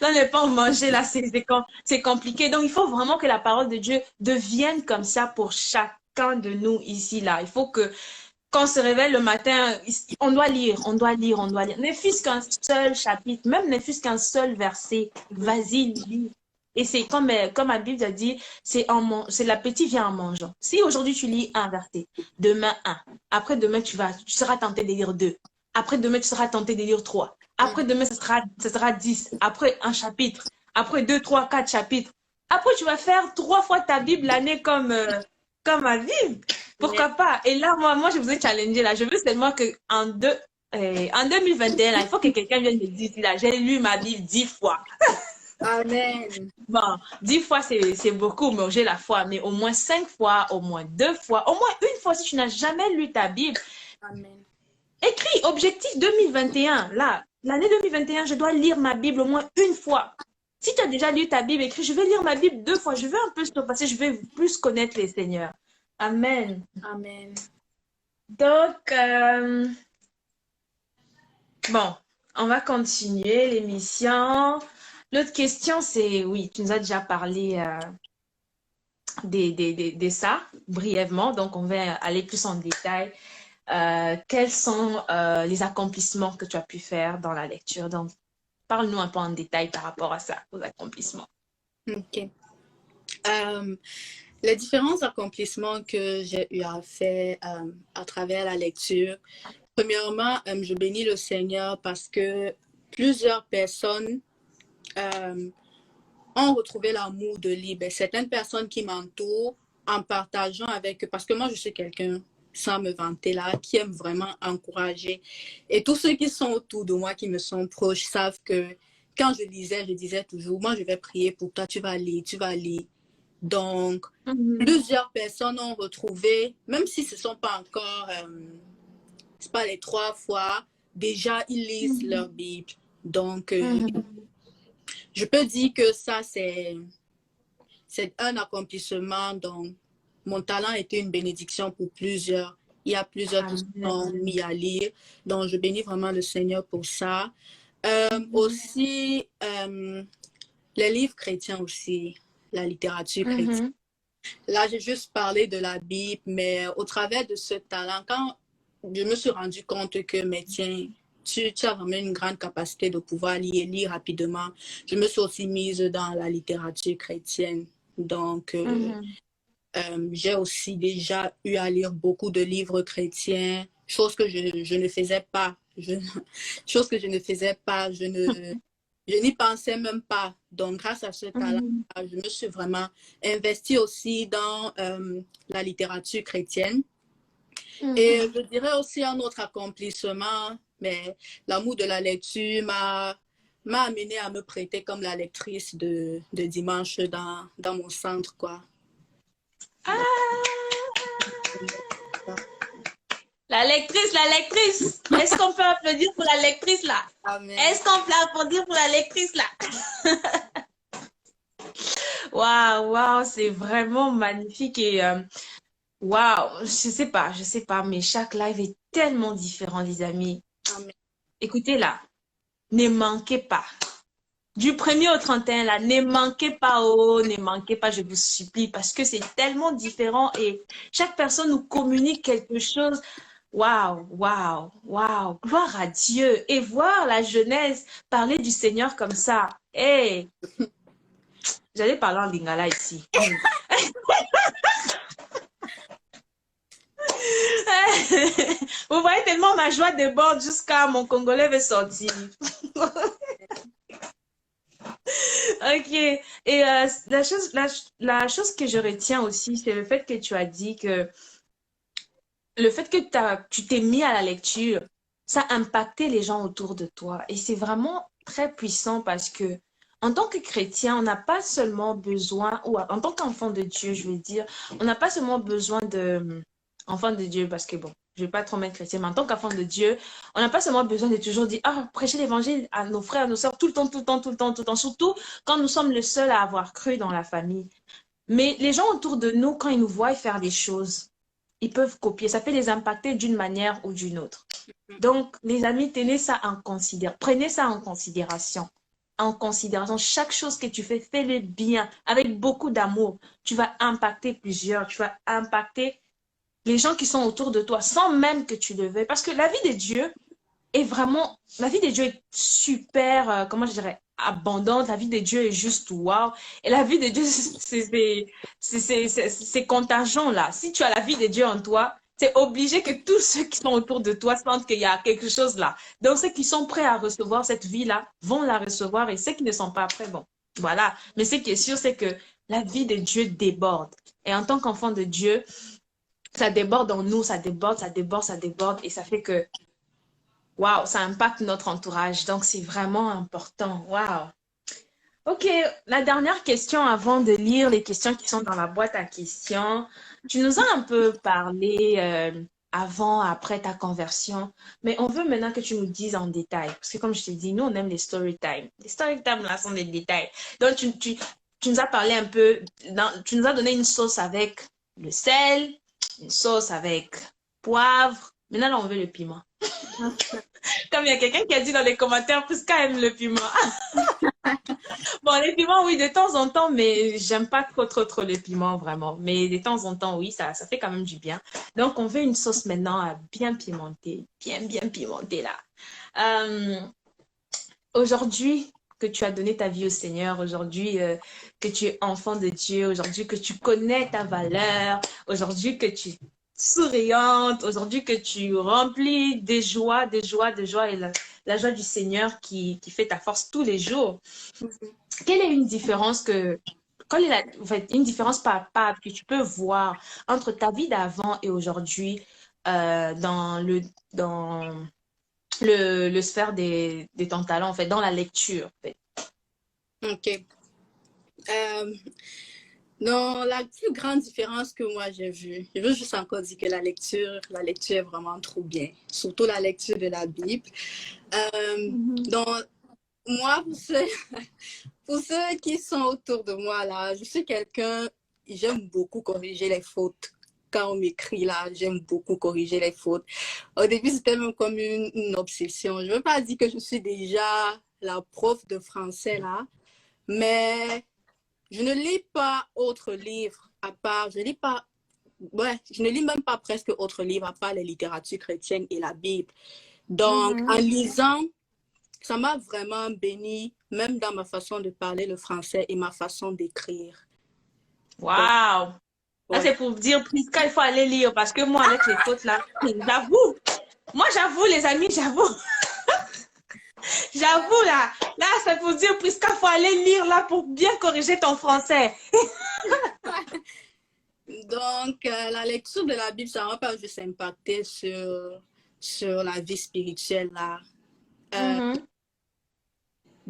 ne pas manger, là, c'est compliqué. Donc, il faut vraiment que la parole de Dieu devienne comme ça pour chacun de nous ici, là. Il faut que quand on se réveille le matin, on doit lire, on doit lire, on doit lire. Ne fût-ce qu'un seul chapitre, même ne fût-ce qu'un seul verset, vas-y, lis. Et c'est comme la Bible a dit, c'est l'appétit vient en mangeant. Si aujourd'hui tu lis un verset, demain un, après demain tu seras tenté de lire deux, après demain tu seras tenté de lire trois, après demain ce sera 10, après un chapitre, après 2, 3, 4 chapitres. Après tu vas faire 3 fois ta Bible l'année comme ma Bible. Pourquoi pas? Et là, moi je vous ai challengé là. Je veux seulement que en 2021, là, il faut que quelqu'un vienne me dire, là, j'ai lu ma Bible 10 fois. Amen. Bon, 10 fois, c'est beaucoup, mais j'ai la foi. Mais au moins 5 fois, au moins 2 fois, au moins une fois, si tu n'as jamais lu ta Bible. Amen. Écris objectif 2021. Là, l'année 2021, je dois lire ma Bible au moins une fois. Si tu as déjà lu ta Bible, écris, je vais lire ma Bible 2 fois. Je vais un peu se passer, je vais plus connaître les seigneurs. Amen. Amen. Donc, bon, on va continuer l'émission. L'autre question, c'est, oui, tu nous as déjà parlé de ça brièvement, donc on va aller plus en détail. Quels sont les accomplissements que tu as pu faire dans la lecture? Donc, parle-nous un peu en détail par rapport à ça, aux accomplissements. OK. Les différents accomplissements que j'ai eu à faire à travers la lecture, premièrement, je bénis le Seigneur parce que plusieurs personnes ont retrouvé l'amour de lire. Certaines personnes qui m'entourent en partageant avec eux, parce que moi, je suis quelqu'un, sans me vanter là, qui aime vraiment encourager. Et tous ceux qui sont autour de moi, qui me sont proches, savent que quand je lisais, je disais toujours, moi, je vais prier pour toi, tu vas lire, tu vas lire. Donc, plusieurs personnes ont retrouvé, même si ce ne sont pas encore, c'est pas les 3 fois, déjà, ils lisent leur Bible. Donc, je peux dire que ça, c'est un accomplissement. Donc, mon talent était une bénédiction pour plusieurs. Il y a plusieurs qui se sont mis à lire. Donc, je bénis vraiment le Seigneur pour ça. Aussi, les livres chrétiens aussi, la littérature chrétienne. Là, j'ai juste parlé de la Bible, mais au travers de ce talent, quand je me suis rendu compte que, mais tiens, tu as vraiment une grande capacité de pouvoir lire rapidement. Je me suis aussi mise dans la littérature chrétienne. Donc, j'ai aussi déjà eu à lire beaucoup de livres chrétiens, chose que je ne faisais pas. Chose que je ne faisais pas. Je n'y pensais même pas. Donc, grâce à ce talent, je me suis vraiment investie aussi dans la littérature chrétienne. Et je dirais aussi un autre accomplissement, mais l'amour de la lecture m'a amené à me prêter comme la lectrice de dimanche dans mon centre, quoi. Ah! La lectrice, la lectrice. Est-ce qu'on peut applaudir pour la lectrice là? Est-ce qu'on peut applaudir pour la lectrice là? Waouh, waouh, c'est vraiment magnifique et waouh, je sais pas, mais chaque live est tellement différent, les amis. Amen. Écoutez là, ne manquez pas. Du 1er au 31, là, ne manquez pas, je vous supplie, parce que c'est tellement différent et chaque personne nous communique quelque chose. Waouh, waouh, waouh, gloire à Dieu. Et voir la jeunesse parler du Seigneur comme ça. Hey, j'allais parler en lingala ici. Vous voyez tellement ma joie déborde jusqu'à mon Congolais veut sortir. Ok. Et la chose que je retiens aussi, c'est le fait que tu as dit que le fait que tu t'es mis à la lecture, ça a impacté les gens autour de toi. Et c'est vraiment très puissant parce que en tant que chrétien, on n'a pas seulement besoin, ou en tant qu'enfant de Dieu, je veux dire, on n'a pas seulement besoin enfant de Dieu, parce que bon, je ne vais pas trop mettre chrétien, mais en tant qu'enfant de Dieu, on n'a pas seulement besoin de toujours dire, prêcher l'évangile à nos frères, à nos sœurs, tout le temps, tout le temps, tout le temps, tout le temps, surtout quand nous sommes les seuls à avoir cru dans la famille. Mais les gens autour de nous, quand ils nous voient faire des choses, ils peuvent copier. Ça peut les impacter d'une manière ou d'une autre. Donc, les amis, prenez ça en considération. En considération, chaque chose que tu fais, fais-le bien, avec beaucoup d'amour. Tu vas impacter plusieurs, tu vas impacter les gens qui sont autour de toi, sans même que tu le veuilles. Parce que la vie de Dieu est super, comment je dirais, abondante, la vie de Dieu est juste waouh. Et la vie de Dieu, c'est contagion là. Si tu as la vie de Dieu en toi, c'est obligé que tous ceux qui sont autour de toi sentent qu'il y a quelque chose là. Donc ceux qui sont prêts à recevoir cette vie-là vont la recevoir et ceux qui ne sont pas prêts, bon, voilà. Mais ce qui est sûr, c'est que la vie de Dieu déborde. Et en tant qu'enfant de Dieu, ça déborde en nous, ça déborde, ça déborde, ça déborde et ça fait que waouh, ça impacte notre entourage. Donc, c'est vraiment important. Waouh. OK, la dernière question avant de lire les questions qui sont dans la boîte à questions. Tu nous as un peu parlé avant, après ta conversion, mais on veut maintenant que tu nous dises en détail. Parce que comme je t'ai dit, nous, on aime les story time. Les story time, là, sont des détails. Donc, tu nous as parlé un peu, tu nous as donné une sauce avec le sel, une sauce avec poivre. Maintenant, là, on veut le piment. Comme il y a quelqu'un qui a dit dans les commentaires, Prisca aime le piment. Bon, les piments, oui, de temps en temps, mais j'aime pas trop le piment, vraiment. Mais de temps en temps, oui, ça fait quand même du bien. Donc, on veut une sauce maintenant bien pimentée, bien pimentée, là. Aujourd'hui, que tu as donné ta vie au Seigneur, aujourd'hui que tu es enfant de Dieu, aujourd'hui que tu connais ta valeur, aujourd'hui que tu es souriante, aujourd'hui que tu remplis des joies et la joie du Seigneur qui fait ta force tous les jours. Quelle est une différence en fait, une différence palpable que tu peux voir entre ta vie d'avant et aujourd'hui dans le sphère de ton talent, en fait, dans la lecture, en fait. OK. Non, la plus grande différence que moi j'ai vue, je veux juste encore dire que la lecture est vraiment trop bien, surtout la lecture de la Bible. Donc, moi, pour ceux qui sont autour de moi, là, je suis quelqu'un, j'aime beaucoup corriger les fautes. Quand on m'écrit, là, j'aime beaucoup corriger les fautes. Au début, c'était même comme une obsession. Je ne veux pas dire que je suis déjà la prof de français, là, mais je ne lis pas autre livre à part, je ne lis même pas presque autre livre à part les littératures chrétiennes et la Bible. Donc, en lisant, ça m'a vraiment béni, même dans ma façon de parler le français et ma façon d'écrire. Waouh! Là, c'est pour dire, Prisca, il faut aller lire parce que moi, avec les fautes là, j'avoue. Moi, j'avoue, les amis, j'avoue. J'avoue, là, c'est pour dire, Prisca, il faut aller lire là pour bien corriger ton français. Donc, la lecture de la Bible, ça m'a pas juste impacté sur la vie spirituelle, là.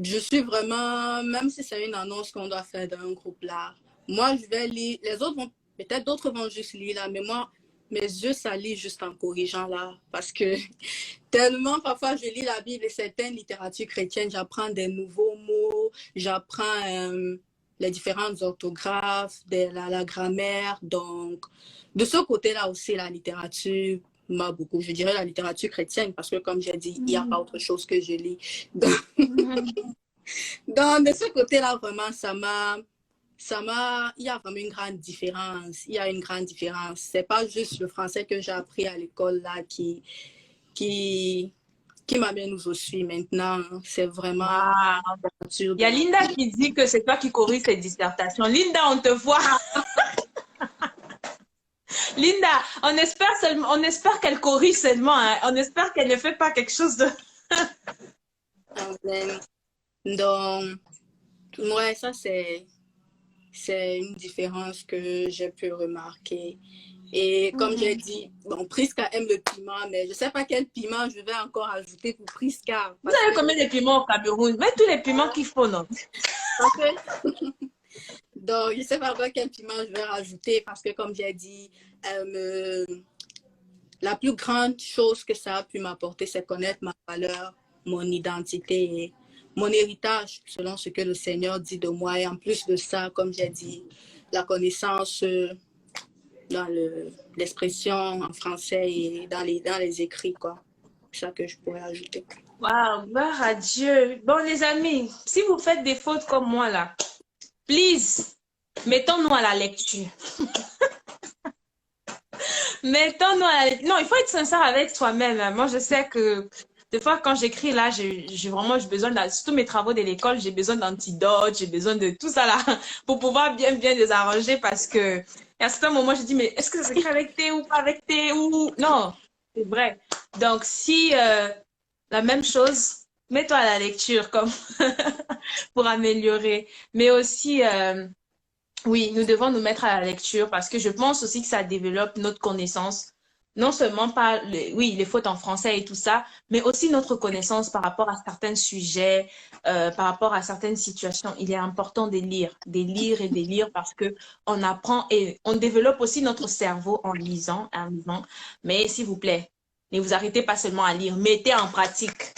Je suis vraiment, même si c'est une annonce qu'on doit faire dans un groupe, là, moi, je vais lire, les autres vont, peut-être d'autres vont juste lire, là, mais moi, mes yeux s'allient juste en corrigeant, là, parce que tellement, parfois, je lis la Bible et certaines littératures chrétiennes, j'apprends des nouveaux mots, j'apprends les différentes orthographes, la grammaire. Donc, de ce côté-là aussi, la littérature m'a beaucoup. Je dirais la littérature chrétienne, parce que comme j'ai dit, il n'y a pas autre chose que je lis. Donc, donc de ce côté-là, vraiment, il y a vraiment une grande différence. Il y a une grande différence. C'est pas juste le français que j'ai appris à l'école, là, qui m'amène où je suis maintenant. C'est vraiment... Il y a Linda qui dit que c'est toi qui corriges cette dissertation. Linda, on te voit. Linda, on espère qu'elle corrige seulement. Hein. On espère qu'elle ne fait pas quelque chose de... Donc, ouais, ça c'est une différence que j'ai pu remarquer. Et comme j'ai dit, bon, Prisca aime le piment, mais je ne sais pas quel piment je vais encore ajouter pour Prisca. Vous avez combien de piments au Cameroun? Mets tous les piments qu'il faut, non? Donc, je ne sais pas encore quel piment je vais rajouter parce que, comme j'ai dit, la plus grande chose que ça a pu m'apporter, c'est connaître ma valeur, mon identité et mon héritage, selon ce que le Seigneur dit de moi. Et en plus de ça, comme j'ai dit, la connaissance dans l'expression en français et dans les écrits, quoi. C'est ça que je pourrais ajouter. Waouh, gloire à Dieu. Bon, les amis, si vous faites des fautes comme moi, là, please, mettons-nous à la lecture. Mettons-nous à la lecture. Non, il faut être sincère avec soi-même. Hein. Moi, je sais que Des fois, quand j'écris là, j'ai besoin surtout mes travaux de l'école, j'ai besoin d'antidotes, j'ai besoin de tout ça là pour pouvoir bien les arranger parce que à certains moments, je dis, mais est-ce que ça s'écrit avec T ou pas avec T ou non, c'est vrai. Donc, si la même chose, mets-toi à la lecture comme pour améliorer, mais aussi oui, nous devons nous mettre à la lecture parce que je pense aussi que ça développe notre connaissance, non seulement par oui, les fautes en français et tout ça, mais aussi notre connaissance par rapport à certains sujets, par rapport à certaines situations. Il est important de lire et de lire parce que on apprend et on développe aussi notre cerveau en lisant. Mais s'il vous plaît, ne vous arrêtez pas seulement à lire, mettez en pratique.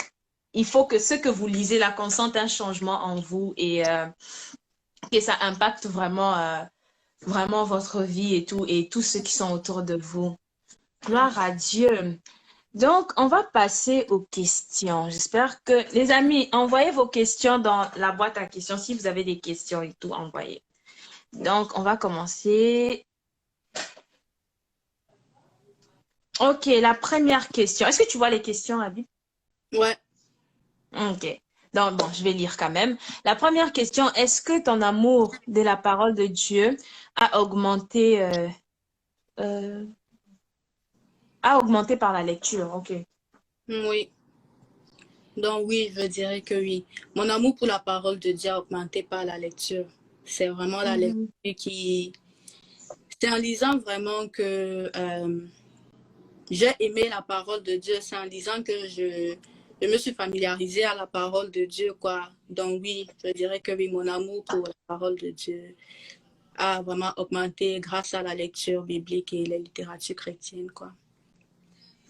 Il faut que ce que vous lisez là consente un changement en vous et que ça impacte vraiment votre vie et tous ceux qui sont autour de vous. Gloire à Dieu. Donc, on va passer aux questions. J'espère que, les amis, envoyez vos questions dans la boîte à questions. Si vous avez des questions et tout, envoyez. Donc, on va commencer. Ok, la première question. Est-ce que tu vois les questions, Abby? Ouais. Ok. Donc, bon, je vais lire quand même. La première question, est-ce que ton amour de la parole de Dieu a augmenté, euh, a augmenté par la lecture? Ok. Oui. Donc oui, je dirais que oui. Mon amour pour la parole de Dieu a augmenté par la lecture. C'est vraiment la lecture Mhm. qui... C'est en lisant vraiment que j'ai aimé la parole de Dieu. C'est en lisant que je me suis familiarisée à la parole de Dieu, quoi. Donc oui, je dirais que oui, mon amour pour la parole de Dieu a vraiment augmenté grâce à la lecture biblique et la littérature chrétienne, quoi.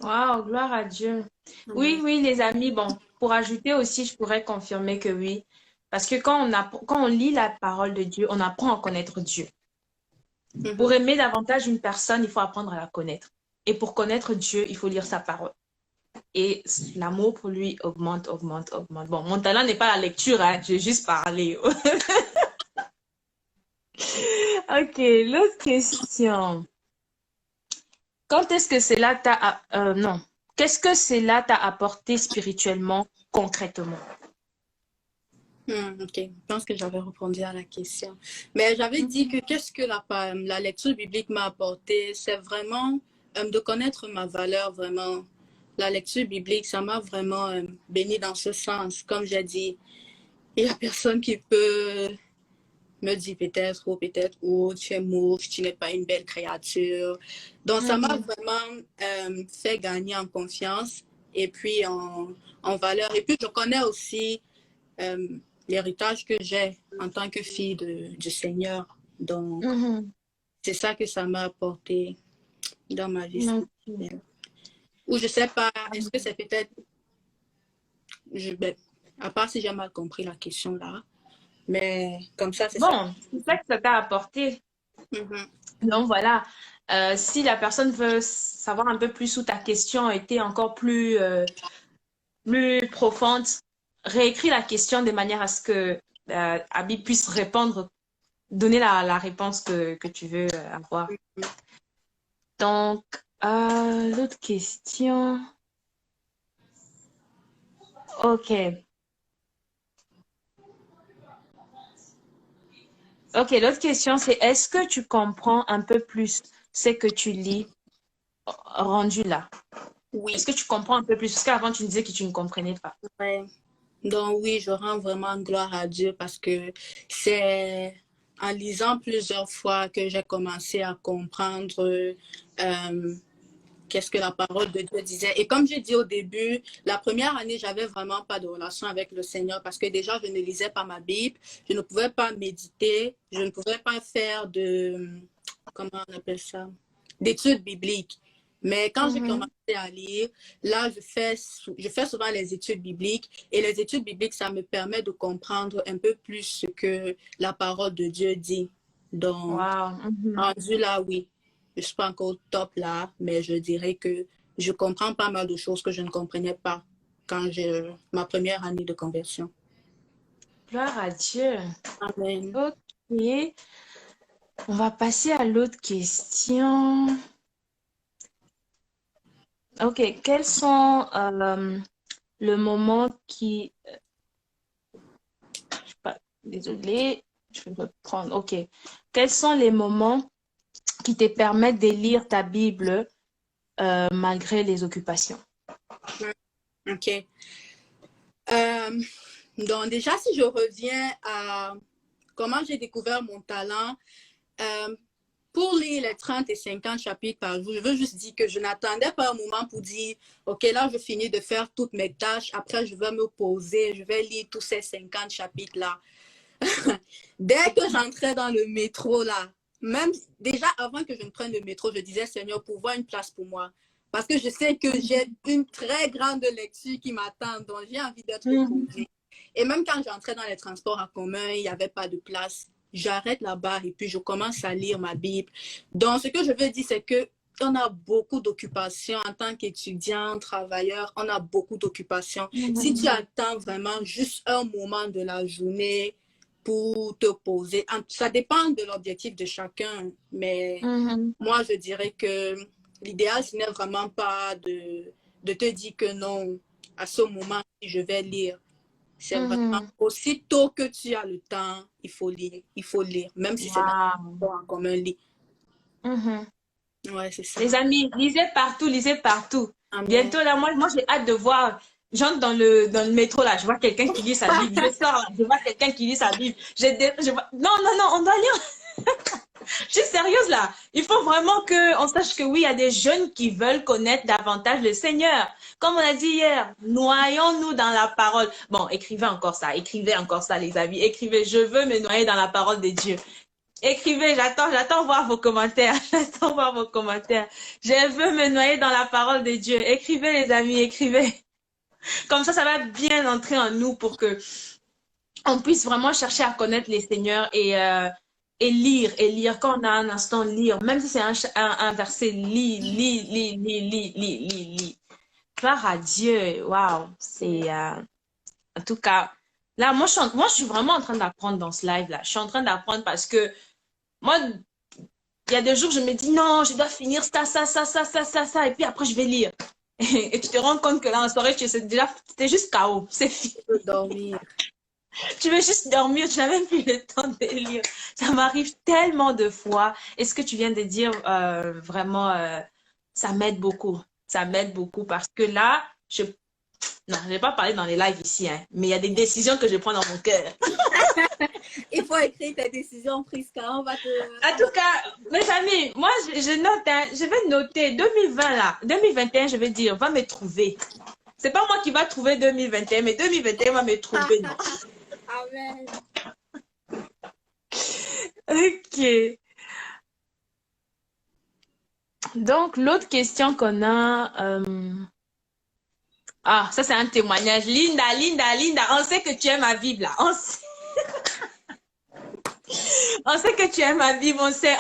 Wow, gloire à Dieu. Oui, Mhm. oui, les amis, bon, pour ajouter aussi, je pourrais confirmer que oui. Parce que quand on lit la parole de Dieu, on apprend à connaître Dieu. Pour Mhm. aimer davantage une personne, il faut apprendre à la connaître. Et pour connaître Dieu, il faut lire sa parole. Et l'amour pour lui augmente, augmente, augmente. Bon, mon talent n'est pas la lecture, hein, j'ai juste parlé. Ok, l'autre question. Quand est-ce que cela non. Qu'est-ce que cela t'a apporté spirituellement, concrètement? Ok, je pense que j'avais répondu à la question. Mais j'avais dit que qu'est-ce que la lecture biblique m'a apporté, c'est vraiment de connaître ma valeur, vraiment. La lecture biblique, ça m'a vraiment béni dans ce sens. Comme j'ai dit, il n'y a personne qui peut me dire peut-être, oh, tu es moche, tu n'es pas une belle créature. Donc, ça m'a Mhm. vraiment fait gagner en confiance et puis en valeur. Et puis, je connais aussi euh, l'héritage que j'ai en tant que fille du Seigneur. Donc, Mhm. c'est ça que ça m'a apporté dans ma vie Ok. spirituelle. Ou je sais pas, est-ce que c'est peut-être, ben, à part si j'ai mal compris la question là, mais comme ça, c'est ça. Bon, c'est ça que ça t'a apporté. Mhm. Donc voilà, si la personne veut savoir un peu plus où ta question a été encore plus profonde, réécris la question de manière à ce que Abby puisse répondre, donner la réponse que tu veux avoir. Donc, l'autre question. Ok. Ok, l'autre question, c'est est-ce que tu comprends un peu plus ce que tu lis rendu là? Est-ce Oui, que tu comprends un peu plus? Parce qu'avant, tu me disais que tu ne comprenais pas. ouais. Donc oui, je rends vraiment gloire à Dieu parce que c'est en lisant plusieurs fois que j'ai commencé à comprendre qu'est-ce que la parole de Dieu disait. Et comme j'ai dit au début, la première année, j'avais vraiment pas de relation avec le Seigneur parce que déjà, je ne lisais pas ma Bible, je ne pouvais pas méditer, je ne pouvais pas faire comment on appelle ça, d'études bibliques. Mais quand j'ai Mhm. commencé à lire, là, je fais souvent les études bibliques et les études bibliques, ça me permet de comprendre un peu plus ce que la parole de Dieu dit. Donc, Wow. Mhm. rendu là, oui, je ne suis pas encore au top là, mais je dirais que je comprends pas mal de choses que je ne comprenais pas quand j'ai ma première année de conversion. Gloire à Dieu. Amen. Ok. On va passer à l'autre question. Ok. Quels sont le moment qui... je sais pas, désolée, je vais me prendre. OK. Quels sont les moments qui te permettent de lire ta Bible malgré les occupations? OK. Euh, donc, déjà, si je reviens à comment j'ai découvert mon talent, euh, pour lire les 30 et 50 chapitres par jour, je veux juste dire que je n'attendais pas un moment pour dire, OK, là, je finis de faire toutes mes tâches. Après, je vais me poser, je vais lire tous ces 50 chapitres-là. Dès que j'entrais dans le métro, là, même déjà avant que je ne prenne le métro, je disais, Seigneur, pourvois une place pour moi. Parce que je sais que j'ai une très grande lecture qui m'attend, donc j'ai envie d'être posée. Et même quand j'entrais dans les transports en commun, il n'y avait pas de place. J'arrête là-bas et puis je commence à lire ma Bible. Donc, ce que je veux dire, c'est que on a beaucoup d'occupations en tant qu'étudiant, travailleur, on a beaucoup d'occupations. Si tu attends vraiment juste un moment de la journée pour te poser, ça dépend de l'objectif de chacun, mais moi, je dirais que l'idéal, ce n'est vraiment pas de te dire que non, à ce moment, je vais lire. C'est vraiment aussitôt que tu as le temps, il faut lire. Il faut lire, même si c'est dans comme un lit. Ouais, c'est ça. Les amis, lisez partout, lisez partout. Amen. Bientôt, là, moi j'ai hâte de voir. J'entre dans le métro, là, je vois quelqu'un qui lit sa Bible. Je sors, là, je vois quelqu'un qui lit sa Bible. Non, non, non, on doit lire. Je suis sérieuse, là. Il faut vraiment qu'on sache que oui, il y a des jeunes qui veulent connaître davantage le Seigneur. Comme on a dit hier, noyons-nous dans la parole. Bon, écrivez encore ça, les amis. Écrivez, je veux me noyer dans la parole de Dieu. Écrivez, j'attends voir vos commentaires. J'attends voir vos commentaires. Je veux me noyer dans la parole de Dieu. Écrivez, les amis, écrivez. Comme ça va bien entrer en nous pour que on puisse vraiment chercher à connaître les seigneurs et lire. Quand on a un instant, lire. Même si c'est un verset, lis. Gloire à Dieu. Waouh. C'est, en tout cas, là, moi, je suis vraiment en train d'apprendre dans ce live-là. Je suis en train d'apprendre parce que moi, il y a des jours, je me dis, non, je dois finir ça, et puis après, je vais lire. Et tu te rends compte que là, en soirée, c'était juste chaos. C'est fini. Tu veux dormir. Tu veux juste dormir, tu n'as même plus le temps de lire. Ça m'arrive tellement de fois. Et ce que tu viens de dire, vraiment, ça m'aide beaucoup. Ça m'aide beaucoup parce que là, non, je ne vais pas parler dans les lives ici, hein, mais il y a des décisions que je prends dans mon cœur. Il faut écrire tes décisions prises car on va te... En tout cas, mes amis, moi, je note, hein, je vais noter 2020 là, 2021, je vais dire, va me trouver. C'est pas moi qui va trouver 2021, mais 2021 va me trouver. Non. Amen. Ok. Donc, l'autre question qu'on a... Ah, ça c'est un témoignage. Linda, on sait que tu aimes ma Bible là. On sait que tu aimes ma Bible, on sait.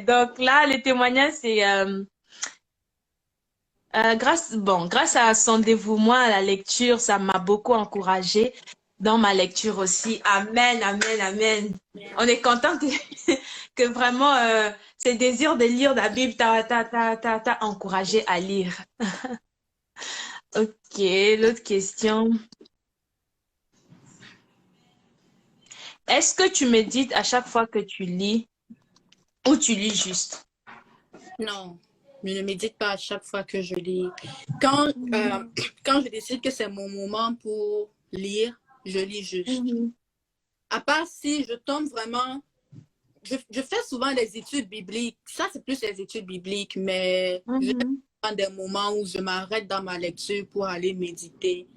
Donc là, le témoignage, c'est grâce à son dévouement à la lecture, ça m'a beaucoup encouragée dans ma lecture aussi. Amen. On est content que vraiment ce désir de lire la Bible t'a encouragé à lire. Ok, l'autre question. Est-ce que tu médites à chaque fois que tu lis ou tu lis juste? Non, je ne médite pas à chaque fois que je lis. Quand je décide que c'est mon moment pour lire, je lis juste. À part si je tombe vraiment... Je fais souvent les études bibliques. Ça, c'est plus les études bibliques, mais je prends des moments où je m'arrête dans ma lecture pour aller méditer.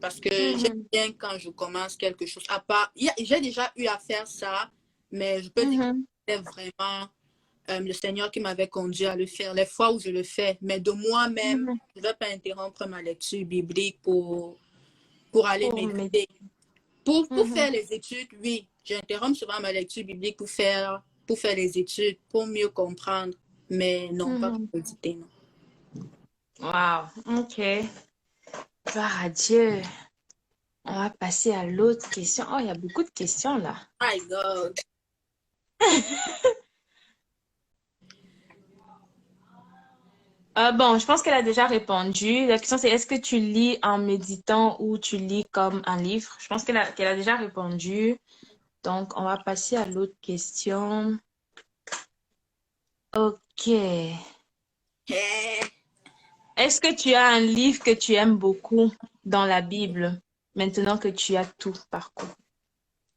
Parce que j'aime bien quand je commence quelque chose. À part, j'ai déjà eu à faire ça, mais je peux dire que c'était vraiment le Seigneur qui m'avait conduit à le faire. Les fois où je le fais, mais de moi-même, je ne vais pas interrompre ma lecture biblique pour aller méditer. Pour faire les études, oui, j'interromps souvent ma lecture biblique pour faire les études, pour mieux comprendre, mais non, pas pour méditer, non. Wow, ok. Gloire à Dieu. On va passer à l'autre question. Oh, il y a beaucoup de questions là. My God. Bon, je pense qu'elle a déjà répondu. La question, c'est est-ce que tu lis en méditant ou tu lis comme un livre? Je pense qu'elle a déjà répondu. Donc, on va passer à l'autre question. Ok. Eh, Est-ce que tu as un livre que tu aimes beaucoup dans la Bible, maintenant que tu as tout parcouru?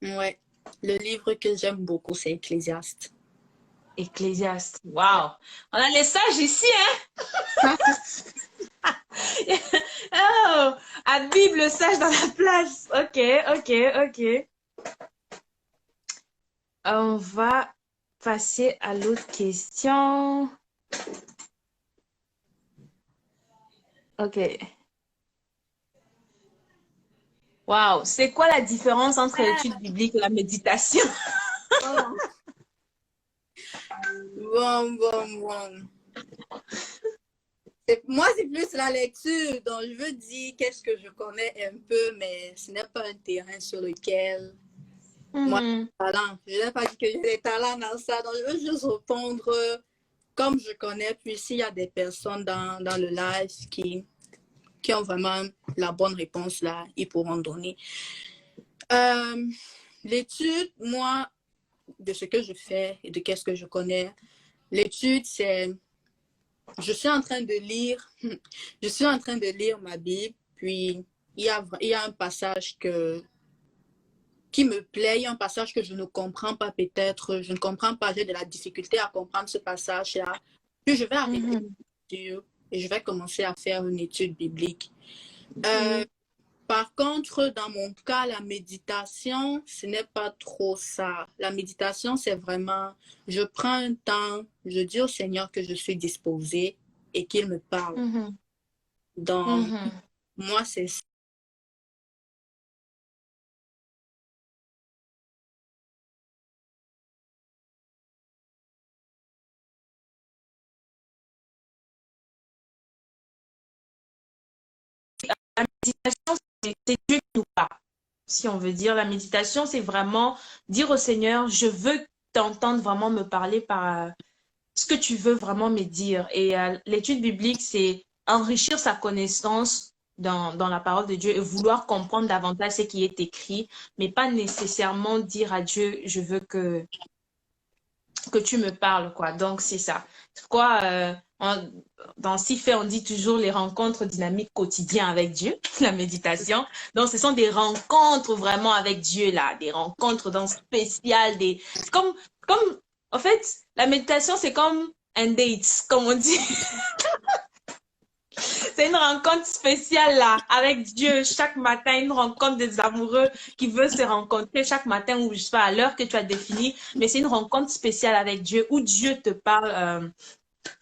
ouais. Le livre que j'aime beaucoup, c'est Ecclésiaste. Ecclésiaste. Wow. On a les sages ici, hein? Oh, à Bible sage dans la place. Ok, ok, ok. On va passer à l'autre question. Ok. Wow. C'est quoi la différence entre l'étude biblique et la méditation? Bon, bon, bon. Moi, c'est plus la lecture. Donc, je veux dire qu'est-ce que je connais un peu, mais ce n'est pas un terrain sur lequel moi, Mhm, j'ai des talents. Je n'ai pas dit que j'ai des talents dans ça. Donc, je veux juste répondre comme je connais. Puis, s'il y a des personnes dans le live qui ont vraiment la bonne réponse, là, ils pourront donner. Euh, L'étude, moi, de ce que je fais et de qu'est-ce que je connais, l'étude, c'est je suis en train de lire, je suis en train de lire ma Bible, puis il y a un passage qui me plaît, il y a un passage que je ne comprends pas peut-être, je ne comprends pas, j'ai de la difficulté à comprendre ce passage-là. Puis je vais arrêter mhm, et je vais commencer à faire une étude biblique. Euh, mhm, Par contre, dans mon cas, la méditation, ce n'est pas trop ça. La méditation, c'est vraiment, je prends un temps, je dis au Seigneur que je suis disposée et qu'il me parle. mhm, Donc, mhm. moi, c'est ça. La méditation, c'est Dieu qui nous parle. Si on veut dire, la méditation, c'est vraiment dire au Seigneur, je veux t'entendre vraiment me parler par ce que tu veux vraiment me dire. Et l'étude biblique, c'est enrichir sa connaissance dans la parole de Dieu et vouloir comprendre davantage ce qui est écrit, mais pas nécessairement dire à Dieu, je veux que tu me parles, quoi. Donc, c'est ça. C'est quoi, dans fait on dit toujours les rencontres dynamiques quotidiennes avec Dieu, la méditation. Donc, ce sont des rencontres vraiment avec Dieu, là, des rencontres dans spécial, c'est comme, en fait, la méditation, c'est comme un date, comme on dit. C'est une rencontre spéciale là, avec Dieu. Chaque matin, une rencontre des amoureux qui veulent se rencontrer chaque matin ou je sais pas à l'heure que tu as définie. Mais c'est une rencontre spéciale avec Dieu où Dieu te parle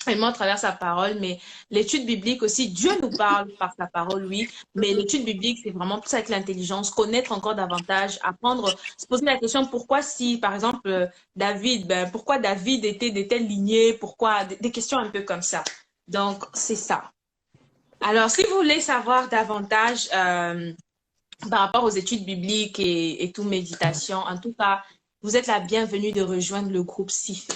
vraiment à travers sa parole. Mais l'étude biblique aussi, Dieu nous parle par sa parole, oui. Mais l'étude biblique, c'est vraiment plus avec l'intelligence, connaître encore davantage, apprendre, se poser la question pourquoi si, par exemple, David, pourquoi David était de telle lignée, pourquoi, des questions un peu comme ça. Donc, c'est ça. Alors, si vous voulez savoir davantage par rapport aux études bibliques et tout méditation, en tout cas, vous êtes la bienvenue de rejoindre le groupe SIFE.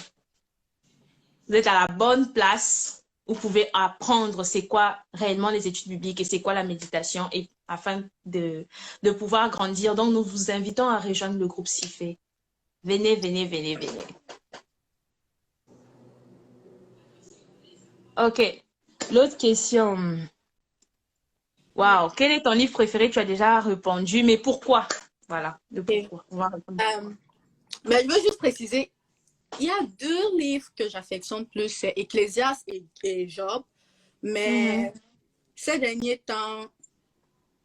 Vous êtes à la bonne place. Vous pouvez apprendre c'est quoi réellement les études bibliques et c'est quoi la méditation et afin de pouvoir grandir. Donc, nous vous invitons à rejoindre le groupe SIFE. Venez, venez, venez, venez. OK. L'autre question. Waouh, quel est ton livre préféré? Tu as déjà répondu, mais pourquoi? Voilà, le Et, pourquoi. On va répondre. mais je veux juste préciser, il y a deux livres que j'affectionne plus, c'est Ecclésiaste et Job. Mhm, Mais ces derniers temps,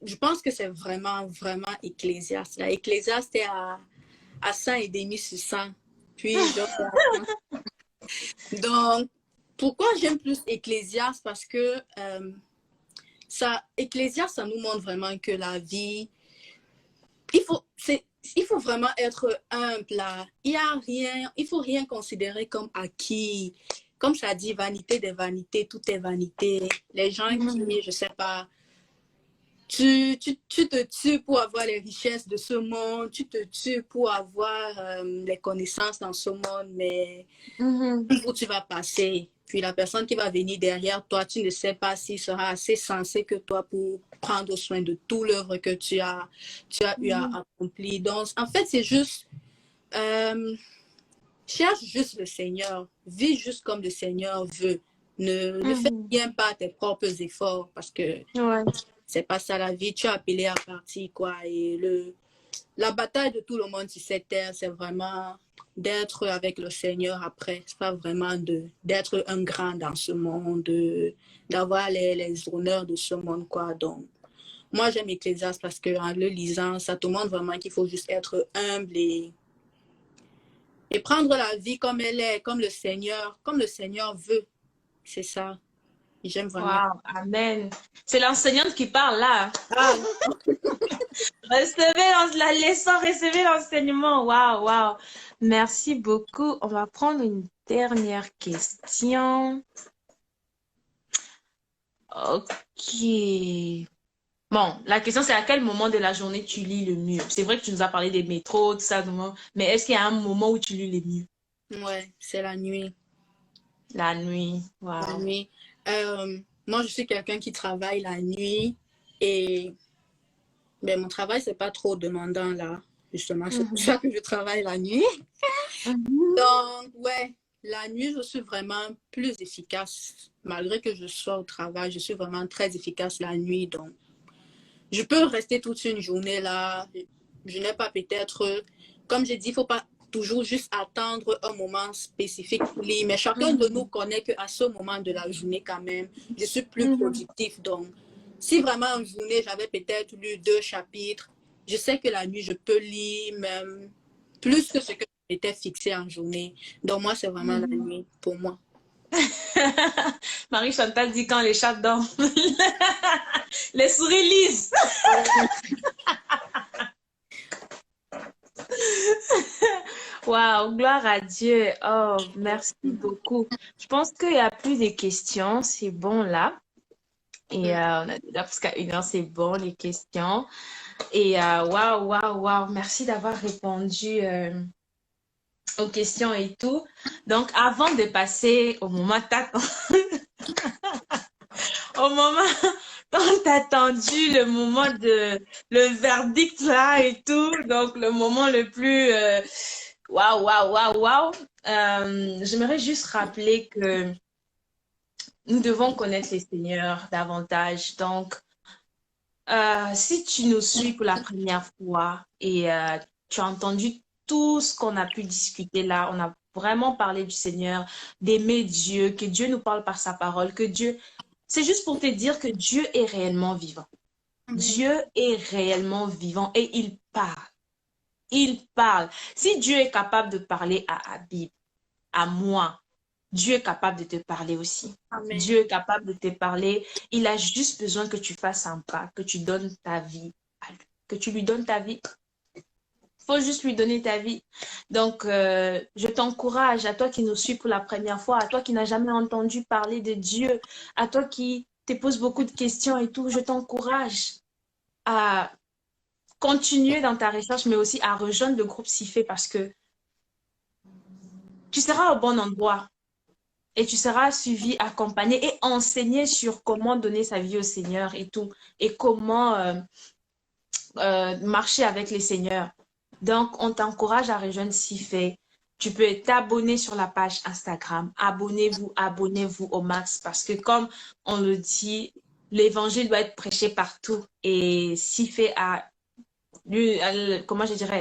je pense que c'est vraiment, vraiment Ecclésiaste. Là, Ecclésiaste est à 100 et demi sur 100. Puis Job est à 100. Donc, pourquoi j'aime plus Ecclésiaste? Parce que Ecclésiaste, ça nous montre vraiment que la vie, il faut, il faut vraiment être humble là. Il y a rien, il faut rien considérer comme acquis. Comme ça dit, vanité des vanités, tout est vanité. Les gens qui, mhm, je sais pas, tu te tues pour avoir les richesses de ce monde, tu te tues pour avoir les connaissances dans ce monde, mais mhm, où tu vas passer. Puis la personne qui va venir derrière toi, tu ne sais pas s'il sera assez sensé que toi pour prendre soin de tout l'œuvre que tu as eu à accomplir. Donc, en fait, c'est juste, cherche juste le Seigneur. Vis juste comme le Seigneur veut. Ne fais bien pas tes propres efforts parce que Ouais. c'est pas ça la vie. Tu es appelé à partir, quoi. Et la bataille de tout le monde sur cette terre, c'est vraiment d'être avec le Seigneur après. C'est pas vraiment d'être un grand dans ce monde, d'avoir les honneurs de ce monde, quoi. Donc, moi, j'aime Ecclésiaste parce qu'en le lisant, ça te montre vraiment qu'il faut juste être humble et prendre la vie comme elle est, comme le Seigneur veut. C'est ça. J'aime vraiment. Wow, amen. C'est l'enseignante qui parle là. Ah, Recevez la leçon, recevez l'enseignement. Waouh, waouh. Merci beaucoup. On va prendre une dernière question. Ok. Bon, la question c'est à quel moment de la journée tu lis le mieux? C'est vrai que tu nous as parlé des métros, tout ça, mais est-ce qu'il y a un moment où tu lis le mieux? ouais, c'est la nuit. La nuit. La Wow. nuit. Moi, je suis quelqu'un qui travaille la nuit et mon travail, c'est pas trop demandant là. Justement, c'est pour ça que je travaille la nuit. Donc, ouais, la nuit, je suis vraiment plus efficace. Malgré que je sois au travail, je suis vraiment très efficace la nuit. Donc, je peux rester toute une journée là. Je n'ai pas peut-être, comme j'ai dit, il ne faut pas toujours juste attendre un moment spécifique pour lire. Mais chacun de nous connaît qu'à ce moment de la journée, quand même, je suis plus productif. Donc, si vraiment une journée, j'avais peut-être lu 2 chapitres, je sais que la nuit, je peux lire même plus que ce que j'étais fixé en journée. Donc, moi, c'est vraiment la nuit pour moi. Marie-Chantal dit quand les chats dorment, les souris lisent. Waouh, gloire à Dieu. Oh, merci beaucoup. Je pense qu'il n'y a plus de questions. C'est bon là. Et on a déjà jusqu'à 1 heure, c'est bon les questions. Et waouh, waouh, waouh. Merci d'avoir répondu aux questions et tout. Donc, avant de passer au moment au moment tant attendu, le moment le verdict là et tout, donc le moment le plus waouh, waouh, waouh, waouh. J'aimerais juste rappeler que nous devons connaître les seigneurs davantage. Donc, si tu nous suis pour la première fois et tu as entendu tout ce qu'on a pu discuter là, on a vraiment parlé du Seigneur, d'aimer Dieu, que Dieu nous parle par sa parole, que Dieu... C'est juste pour te dire que Dieu est réellement vivant. Dieu est réellement vivant et il parle. Il parle. Si Dieu est capable de parler à Habib, à moi, Dieu est capable de te parler aussi. Amen. Dieu est capable de te parler. Il a juste besoin que tu fasses un pas, que tu donnes ta vie à lui, que tu lui donnes ta vie. Il faut juste lui donner ta vie. Donc, je t'encourage, à toi qui nous suis pour la première fois, à toi qui n'as jamais entendu parler de Dieu, à toi qui te poses beaucoup de questions et tout, je t'encourage à continuer dans ta recherche, mais aussi à rejoindre le groupe Sifé parce que tu seras au bon endroit. Et tu seras suivi, accompagné et enseigné sur comment donner sa vie au Seigneur et tout. Et comment marcher avec les seigneurs. Donc, on t'encourage à rejoindre Sifé. Tu peux t'abonner sur la page Instagram. Abonnez-vous au max. Parce que comme on le dit, l'évangile doit être prêché partout. Et Sifé a, comment je dirais,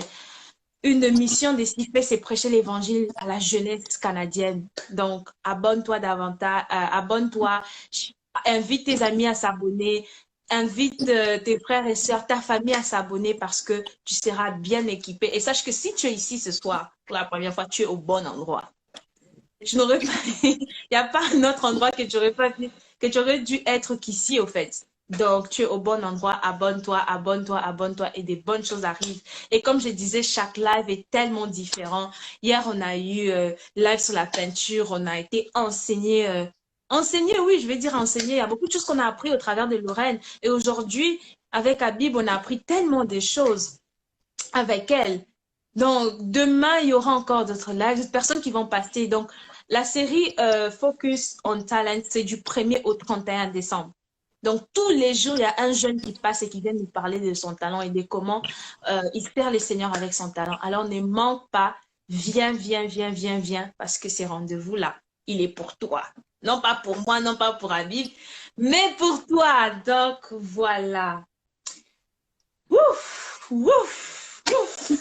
une mission des Sifé, c'est prêcher l'évangile à la jeunesse canadienne. Donc, abonne-toi davantage, abonne-toi, invite tes amis à s'abonner, invite tes frères et sœurs, ta famille à s'abonner parce que tu seras bien équipé. Et sache que si tu es ici ce soir, pour la première fois, tu es au bon endroit. Je n'aurais pas, il n'y a pas un autre endroit que tu aurais dû être qu'ici, au fait. Donc, tu es au bon endroit, abonne-toi, abonne-toi, abonne-toi et des bonnes choses arrivent. Et comme je disais, chaque live est tellement différent. Hier, on a eu live sur la peinture, on a été enseigné, oui, je vais dire enseigné. Il y a beaucoup de choses qu'on a appris au travers de Lorraine. Et aujourd'hui, avec Habib, on a appris tellement de choses avec elle. Donc, demain, il y aura encore d'autres lives, d'autres personnes qui vont passer. Donc, la série Focus on Talent, c'est du 1er au 31 décembre. Donc, tous les jours, il y a un jeune qui passe et qui vient nous parler de son talent et de comment il sert les seigneurs avec son talent. Alors, ne manque pas. Viens, viens, viens, viens, viens, parce que ces rendez-vous-là, il est pour toi. Non pas pour moi, non pas pour Habib, mais pour toi. Donc, voilà. Ouf, ouf, ouf.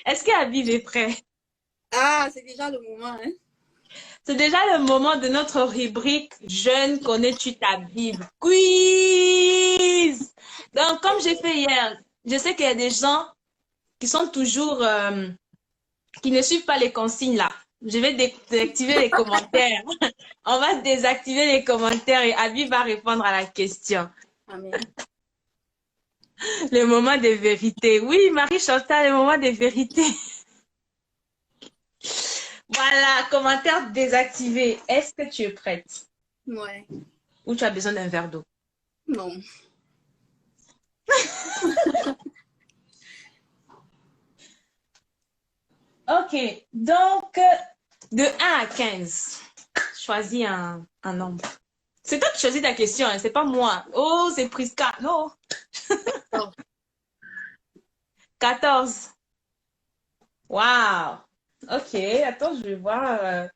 Est-ce que Habib est prêt? Ah, c'est déjà le moment, hein? C'est déjà le moment de notre rubrique Jeune, connais-tu ta Bible? Quiz! Donc, comme j'ai fait hier, je sais qu'il y a des gens qui sont toujours, qui ne suivent pas les consignes là. Je vais désactiver les commentaires. On va désactiver les commentaires et Abby va répondre à la question. Amen. Le moment des vérités. Oui, Marie-Chantal, le moment des vérités. Voilà, commentaire désactivé. Est-ce que tu es prête? Ouais. Ou tu as besoin d'un verre d'eau? Non. Ok, donc de 1 à 15, choisis un nombre. C'est toi qui choisis ta question, hein, c'est pas moi. Oh, c'est Prisca. Non. Oh. 14. Waouh. Ok, attends, je vais voir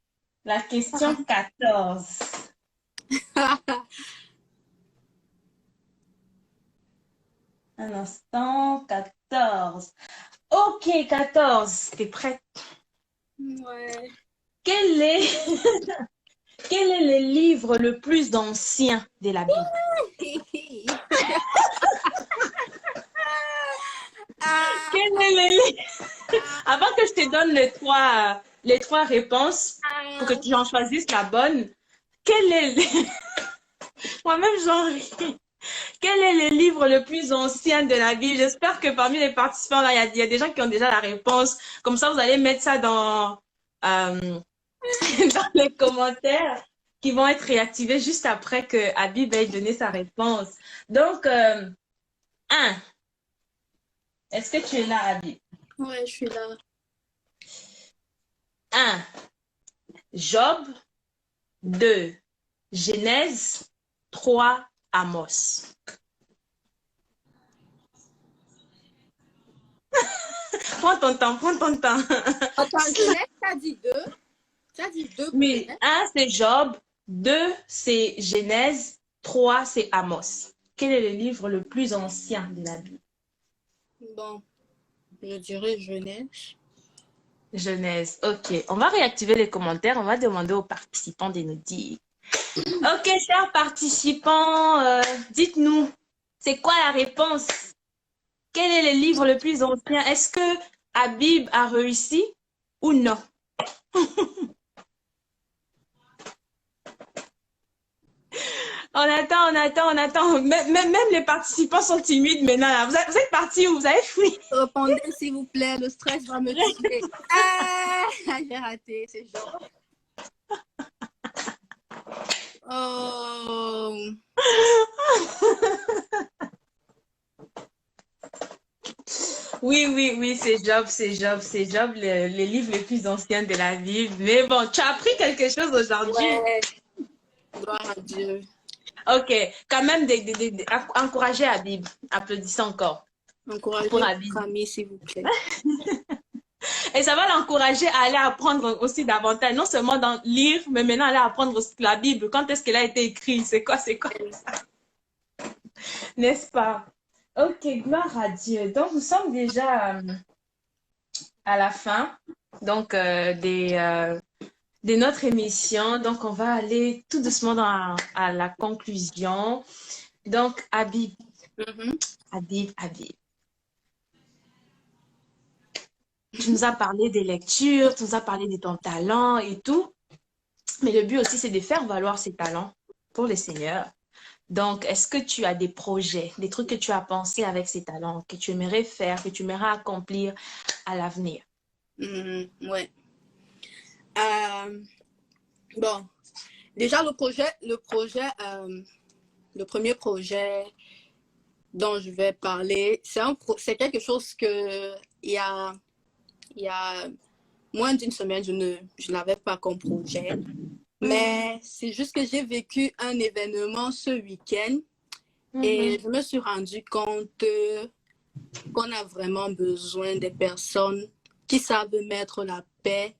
la question 14. Un instant, 14. Ok, 14. T'es prête? Ouais. Quel est... Quel est le livre le plus ancien de la Bible? Quel est le livre? Avant que je te donne les trois réponses pour que tu en choisisses la bonne, quel est le... Moi-même, j'en ris. Quel est le livre le plus ancien de la Bible? J'espère que parmi les participants, là, il y a des gens qui ont déjà la réponse. Comme ça, vous allez mettre ça dans, dans les commentaires qui vont être réactivés juste après que Habib ait donné sa réponse. Donc, 1. Est-ce que tu es là, Habib? Ouais, je suis là. 1. Job. 2. Genèse. 3. Amos. Prends ton temps, prends ton temps. Attends, Genèse, t'as dit 2? Tu as dit 2 pour Oui, Genèse? 1, c'est Job. 2, c'est Genèse. 3, c'est Amos. Quel est le livre le plus ancien de la Bible? Bon, je dirais Genèse. Genèse. Ok, on va réactiver les commentaires. On va demander aux participants de nous dire. Ok, chers participants, dites-nous, c'est quoi la réponse? Quel est le livre le plus ancien? Est-ce que Habib a réussi ou non? On attend, on attend, on attend. Même les participants sont timides maintenant. Là. Vous êtes partis où? Vous avez fui? Répondez, s'il vous plaît, le stress va me tuer. Ah, j'ai raté, c'est genre. Oh. Oui, oui, oui, c'est Job, le livre le plus ancien de la Bible. Mais bon, tu as appris quelque chose aujourd'hui. Ouais. Gloire à Dieu. Ok, quand même, encourager Habib. Applaudissez encore. Encouragez Pour votre Habib. ami, s'il vous plaît. Et ça va l'encourager à aller apprendre aussi davantage, non seulement dans lire, mais maintenant aller apprendre aussi la Bible. Quand est-ce qu'elle a été écrite? C'est quoi? N'est-ce pas? Ok, gloire à Dieu. Donc, nous sommes déjà à la fin donc, de notre émission. Donc, on va aller tout doucement à la conclusion. Donc, Habib, Habib. Tu nous as parlé des lectures, tu nous as parlé de ton talent et tout. Mais le but aussi, c'est de faire valoir ces talents pour les seigneurs. Donc, est-ce que tu as des projets, des trucs que tu as pensé avec ces talents, que tu aimerais faire, que tu aimerais accomplir à l'avenir? Ouais. Bon, déjà le premier projet dont je vais parler, c'est quelque chose que il y a moins d'une semaine, je n'avais pas comme projet. Mais c'est juste que j'ai vécu un événement ce week-end et je me suis rendu compte qu'on a vraiment besoin des personnes qui savent mettre la paix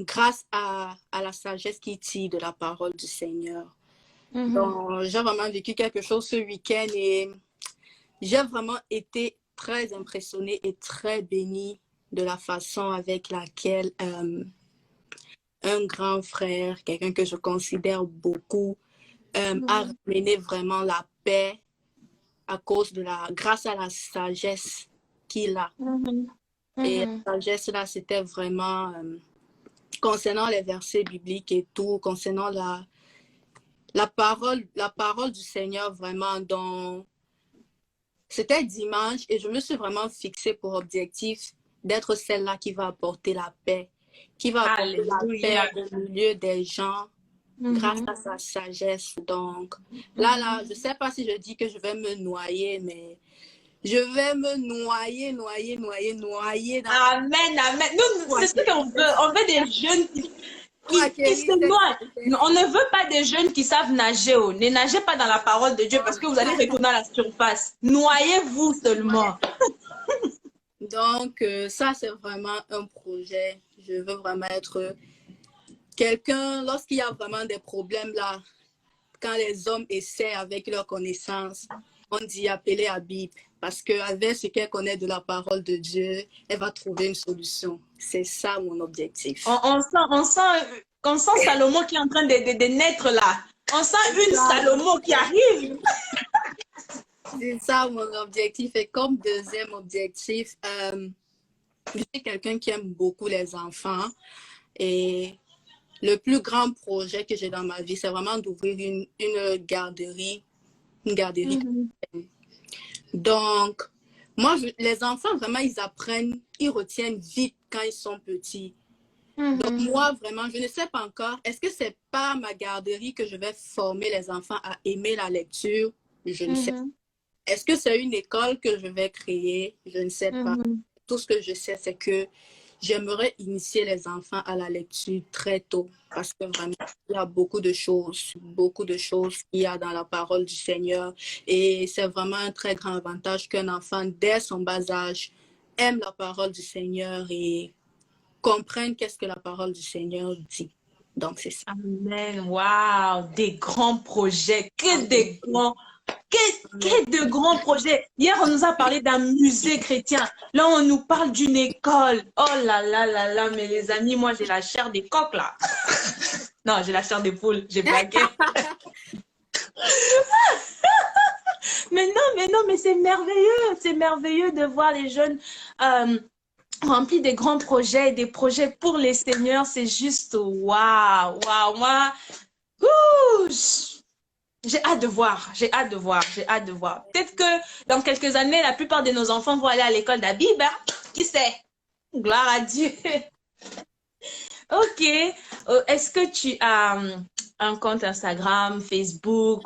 grâce à la sagesse qui tire de la parole du Seigneur. Donc, j'ai vraiment vécu quelque chose ce week-end et j'ai vraiment été très impressionnée et très bénie de la façon avec laquelle un grand frère, quelqu'un que je considère beaucoup, a ramené vraiment la paix grâce à la sagesse qu'il a. Et la sagesse là, c'était vraiment concernant les versets bibliques et tout, concernant la parole du Seigneur vraiment dans... C'était dimanche et je me suis vraiment fixée pour objectif d'être celle-là qui va apporter la paix, qui va apporter la paix au milieu des gens grâce à sa sagesse. Donc là, je ne sais pas si je dis que je vais me noyer, mais je vais me noyer dans... Amen, amen. Nous, c'est ce qu'on veut. On veut des jeunes qui se noient. On ne veut pas des jeunes qui savent nager. Ne nagez pas dans la parole de Dieu parce que vous allez retourner à la surface. Noyez-vous seulement. Donc, ça, c'est vraiment un projet. Je veux vraiment être quelqu'un, lorsqu'il y a vraiment des problèmes là, quand les hommes essaient avec leurs connaissances, on dit appeler Habib. Parce qu'avec ce qu'elle connaît de la parole de Dieu, elle va trouver une solution. C'est ça mon objectif. On sent Salomon qui est en train de naître là. On sent une Salomon qui arrive. C'est ça mon objectif. Et comme deuxième objectif, je suis quelqu'un qui aime beaucoup les enfants. Et le plus grand projet que j'ai dans ma vie, c'est vraiment d'ouvrir une garderie. Une garderie. Donc, moi, les enfants, vraiment, ils apprennent, ils retiennent vite quand ils sont petits. Donc, moi, vraiment, je ne sais pas encore, est-ce que c'est pas ma garderie que je vais former les enfants à aimer la lecture? Je ne sais pas. Est-ce que c'est une école que je vais créer? Je ne sais pas. Tout ce que je sais, c'est que j'aimerais initier les enfants à la lecture très tôt parce que vraiment, il y a beaucoup de choses qu'il y a dans la parole du Seigneur et c'est vraiment un très grand avantage qu'un enfant, dès son bas âge, aime la parole du Seigneur et comprenne qu'est-ce que la parole du Seigneur dit. Donc, c'est ça. Amen. Waouh, des grands projets, que de grands projets. Hier, on nous a parlé d'un musée chrétien. Là, on nous parle d'une école. Oh là là là là, mais les amis, moi, j'ai la chair des coqs, là. Non, j'ai la chair des poules. J'ai blagué. mais c'est merveilleux. C'est merveilleux de voir les jeunes remplis des grands projets, des projets pour les seigneurs. C'est juste waouh, waouh. Moi, j'ai hâte de voir, j'ai hâte de voir. Peut-être que dans quelques années, la plupart de nos enfants vont aller à l'école d'Habib. Hein? Qui sait? Gloire à Dieu. Ok. Est-ce que tu as un compte Instagram, Facebook,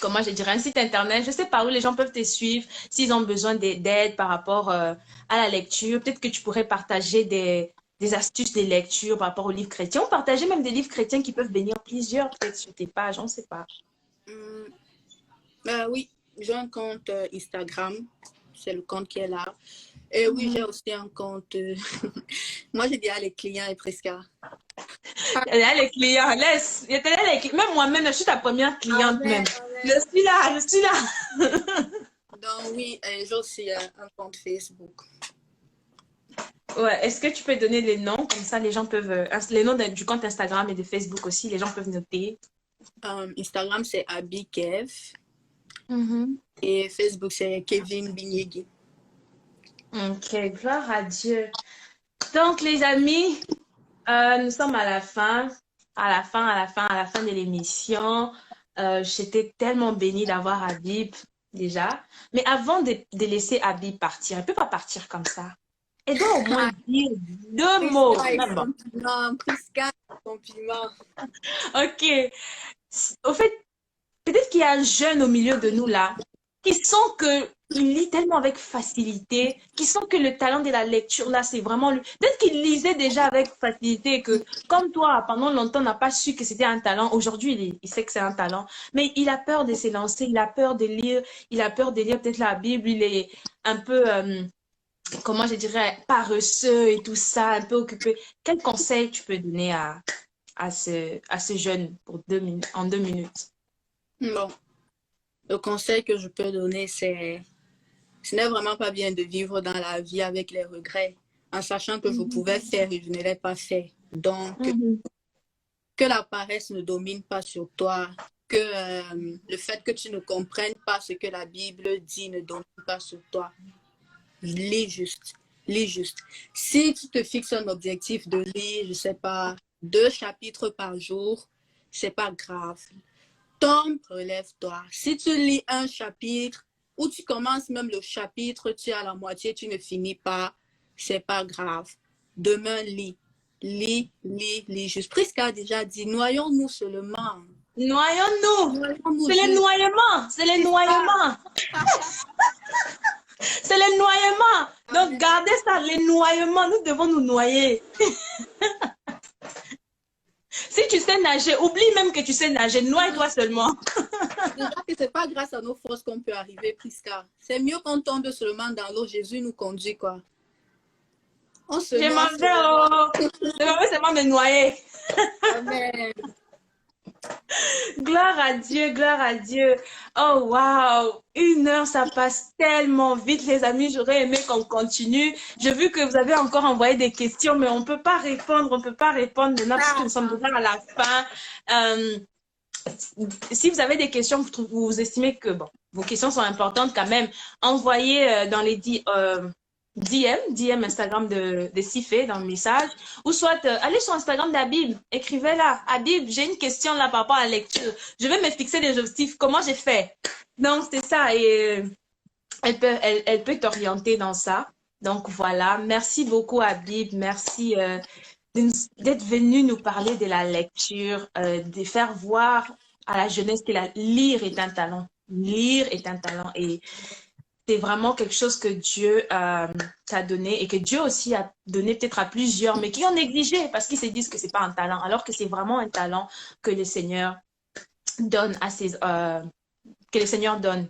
comment je dirais, un site internet? Je ne sais pas où les gens peuvent te suivre s'ils ont besoin d'aide par rapport à la lecture. Peut-être que tu pourrais partager des astuces de lecture par rapport aux livres chrétiens ou partager même des livres chrétiens qui peuvent venir plusieurs peut-être sur tes pages, on ne sait pas. Oui, j'ai un compte Instagram, c'est le compte qui est là. Et oui, j'ai aussi un compte, moi j'ai dit à les clients et Prisca. Les clients, laisse, même moi-même, je suis ta première cliente même. Je suis là. Donc oui, j'ai aussi un compte Facebook. Ouais, est-ce que tu peux donner les noms, comme ça les gens peuvent, les noms du compte Instagram et de Facebook aussi, les gens peuvent noter. Instagram c'est Abikev et Facebook c'est Kevin Binyegi. Ok, gloire à Dieu. Donc les amis, nous sommes à la fin de l'émission. J'étais tellement bénie d'avoir Habib déjà, mais avant de laisser Habib partir, il ne peut pas partir comme ça. Elle doit au moins dire deux mots. Non, Prisca, compliment. Ok. Au fait, peut-être qu'il y a un jeune au milieu de nous là qui sent que il lit tellement avec facilité, qui sent que le talent de la lecture, là, c'est vraiment lui. Peut-être qu'il lisait déjà avec facilité, que comme toi, pendant longtemps, n'a pas su que c'était un talent. Aujourd'hui, il sait que c'est un talent. Mais il a peur de s'élancer, il a peur de lire, il a peur de lire peut-être la Bible, il est un peu, comment je dirais, paresseux et tout ça, un peu occupé. Quel conseil tu peux donner à ce jeune pour en 2 minutes? Bon, le conseil que je peux donner, ce n'est vraiment pas bien de vivre dans la vie avec les regrets, en sachant que je pouvais faire et je ne l'ai pas fait. Donc, que la paresse ne domine pas sur toi, que le fait que tu ne comprennes pas ce que la Bible dit ne domine pas sur toi. Lis juste, lis juste. Si tu te fixes un objectif de lire, je ne sais pas, 2 chapitres par jour, c'est pas grave. Tombe, relève-toi. Si tu lis un chapitre, ou tu commences même le chapitre, tu es à la moitié, tu ne finis pas, c'est pas grave. Demain, lis. Lis, lis, lis. Juste. Prisca a déjà dit, noyons-nous seulement. Noyons-nous. Noyons-nous C'est les juste. noyements. C'est les noyements. C'est les noyements. Donc, gardez ça, les noyements. Nous devons nous noyer. Si tu sais nager, oublie même que tu sais nager. Noie-toi seulement. Déjà que c'est pas grâce à nos forces qu'on peut arriver, Prisca. C'est mieux qu'on tombe seulement dans l'eau. Jésus nous conduit, quoi. On se Je noie m'en vais, seulement. je vais seulement me noyer. Amen. Gloire à Dieu, gloire à Dieu. Oh, wow. 1 heure, ça passe tellement vite, les amis. J'aurais aimé qu'on continue. J'ai vu que vous avez encore envoyé des questions, mais on ne peut pas répondre. On ne peut pas répondre maintenant parce que nous sommes déjà à la fin. Si vous avez des questions, vous estimez que bon, vos questions sont importantes quand même, envoyez dans les DM Instagram de Sifé dans le message, ou soit allez sur Instagram d'Habib, écrivez là, Habib, j'ai une question là par rapport à la lecture, je vais me fixer des objectifs, comment j'ai fait? Donc c'est ça, et elle peut t'orienter dans ça. Donc voilà, merci beaucoup Habib, merci d'être venu nous parler de la lecture, de faire voir à la jeunesse que lire est un talent. Lire est un talent et c'est vraiment quelque chose que Dieu t'a donné et que Dieu aussi a donné peut-être à plusieurs, mais qui ont négligé parce qu'ils se disent que c'est pas un talent, alors que c'est vraiment un talent que le Seigneur donne que le Seigneur donne.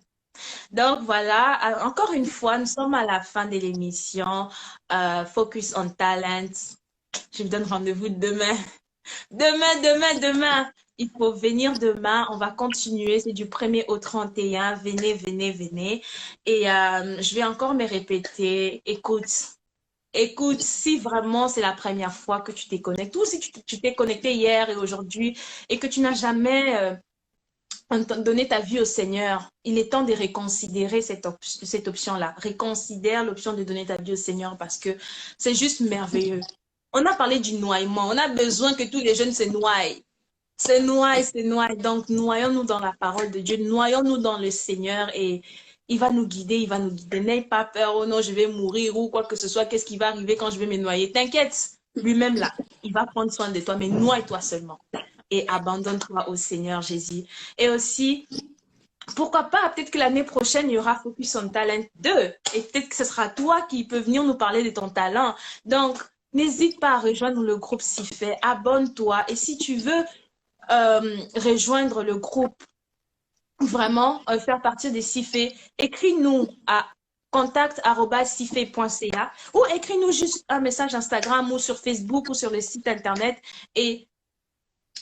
Donc voilà, encore une fois, nous sommes à la fin de l'émission Focus on Talent. Je vous donne rendez-vous demain. Demain. Il faut venir demain. On va continuer. C'est du 1er au 31. Venez. Et je vais encore me répéter. Écoute, si vraiment c'est la première fois que tu t'es connecté, ou si tu t'es connecté hier et aujourd'hui et que tu n'as jamais donné ta vie au Seigneur, il est temps de reconsidérer cette option-là. Réconsidère l'option de donner ta vie au Seigneur parce que c'est juste merveilleux. On a parlé du noyement. On a besoin que tous les jeunes se noient. Se noient. Donc, noyons-nous dans la parole de Dieu. Noyons-nous dans le Seigneur et il va nous guider. N'aie pas peur. Oh non, je vais mourir ou quoi que ce soit. Qu'est-ce qui va arriver quand je vais me noyer? T'inquiète. Lui-même là, il va prendre soin de toi. Mais noie-toi seulement. Et abandonne-toi au Seigneur Jésus. Et aussi, pourquoi pas, peut-être que l'année prochaine, il y aura Focus on Talent 2. Et peut-être que ce sera toi qui peux venir nous parler de ton talent. Donc, n'hésite pas à rejoindre le groupe Sifé, abonne-toi. Et si tu veux rejoindre le groupe, vraiment faire partie des Sifé, écris-nous à contact@sifé.ca ou écris-nous juste un message Instagram ou sur Facebook ou sur le site internet et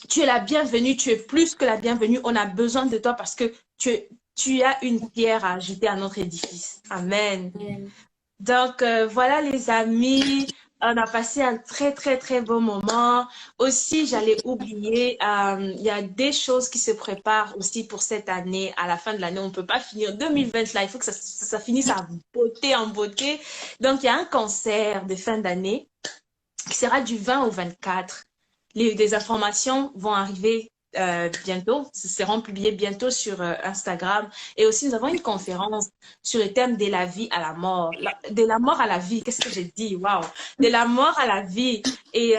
tu es la bienvenue, tu es plus que la bienvenue. On a besoin de toi parce que tu as une pierre à ajouter à notre édifice. Amen. Donc, voilà les amis, on a passé un très beau moment. Aussi, j'allais oublier, il y a des choses qui se préparent aussi pour cette année. À la fin de l'année, on ne peut pas finir 2020 là, il faut que ça finisse en beauté. Donc, il y a un concert de fin d'année qui sera du 20 au 24. Des informations vont arriver bientôt, seront publiées bientôt sur Instagram. Et aussi, nous avons une conférence sur le thème de la vie à la mort. De la mort à la vie, qu'est-ce que j'ai dit? Waouh! De la mort à la vie. Et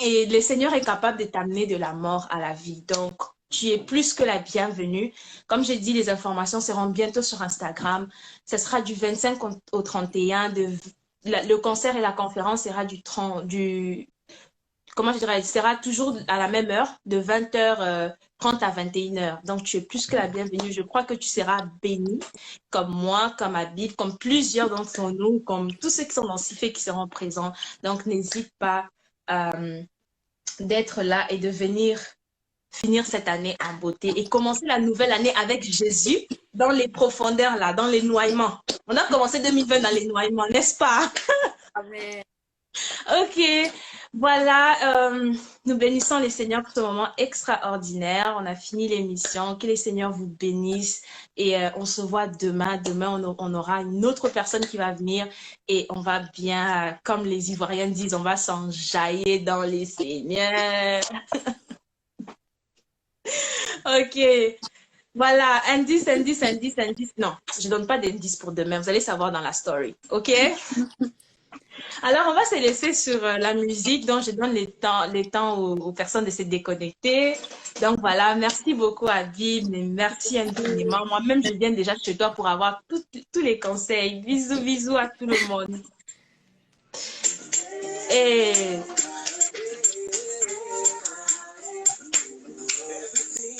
le Seigneur est capable de t'amener de la mort à la vie. Donc, tu es plus que la bienvenue. Comme j'ai dit, les informations seront bientôt sur Instagram. Ce sera du 25 au 31. Le concert et la conférence sera comment je dirais, il sera toujours à la même heure, de 20h30 à 21h. Donc, tu es plus que la bienvenue. Je crois que tu seras béni, comme moi, comme Habib, comme plusieurs d'entre nous, comme tous ceux qui sont dans Cifé qui seront présents. Donc, n'hésite pas d'être là et de venir finir cette année en beauté et commencer la nouvelle année avec Jésus dans les profondeurs, là, dans les noyements. On a commencé 2020 dans les noyements, n'est-ce pas? Amen. Ok, voilà, nous bénissons les Seigneurs pour ce moment extraordinaire. On a fini l'émission. Que les Seigneurs vous bénissent et on se voit demain. Demain, on aura une autre personne qui va venir et on va bien, comme les Ivoiriens disent, on va s'enjailler dans les Seigneurs. Ok, voilà, indice. Non, je donne pas d'indice pour demain. Vous allez savoir dans la story, ok? Alors, on va se laisser sur la musique, donc je donne les temps aux personnes de se déconnecter. Donc voilà, merci beaucoup à Viv, merci infiniment. Moi-même, je viens déjà chez toi pour avoir tous les conseils. Bisous à tout le monde. Et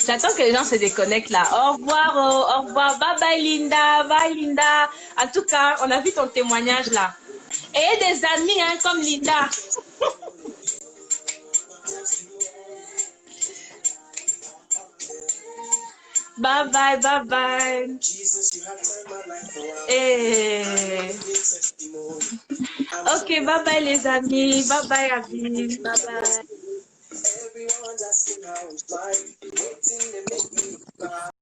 j'attends que les gens se déconnectent là. Au revoir, bye Linda. En tout cas, on a vu ton témoignage là. Et des amis hein, comme Linda. Bye. Et... Ok, bye les amis. Bye Abby. Bye.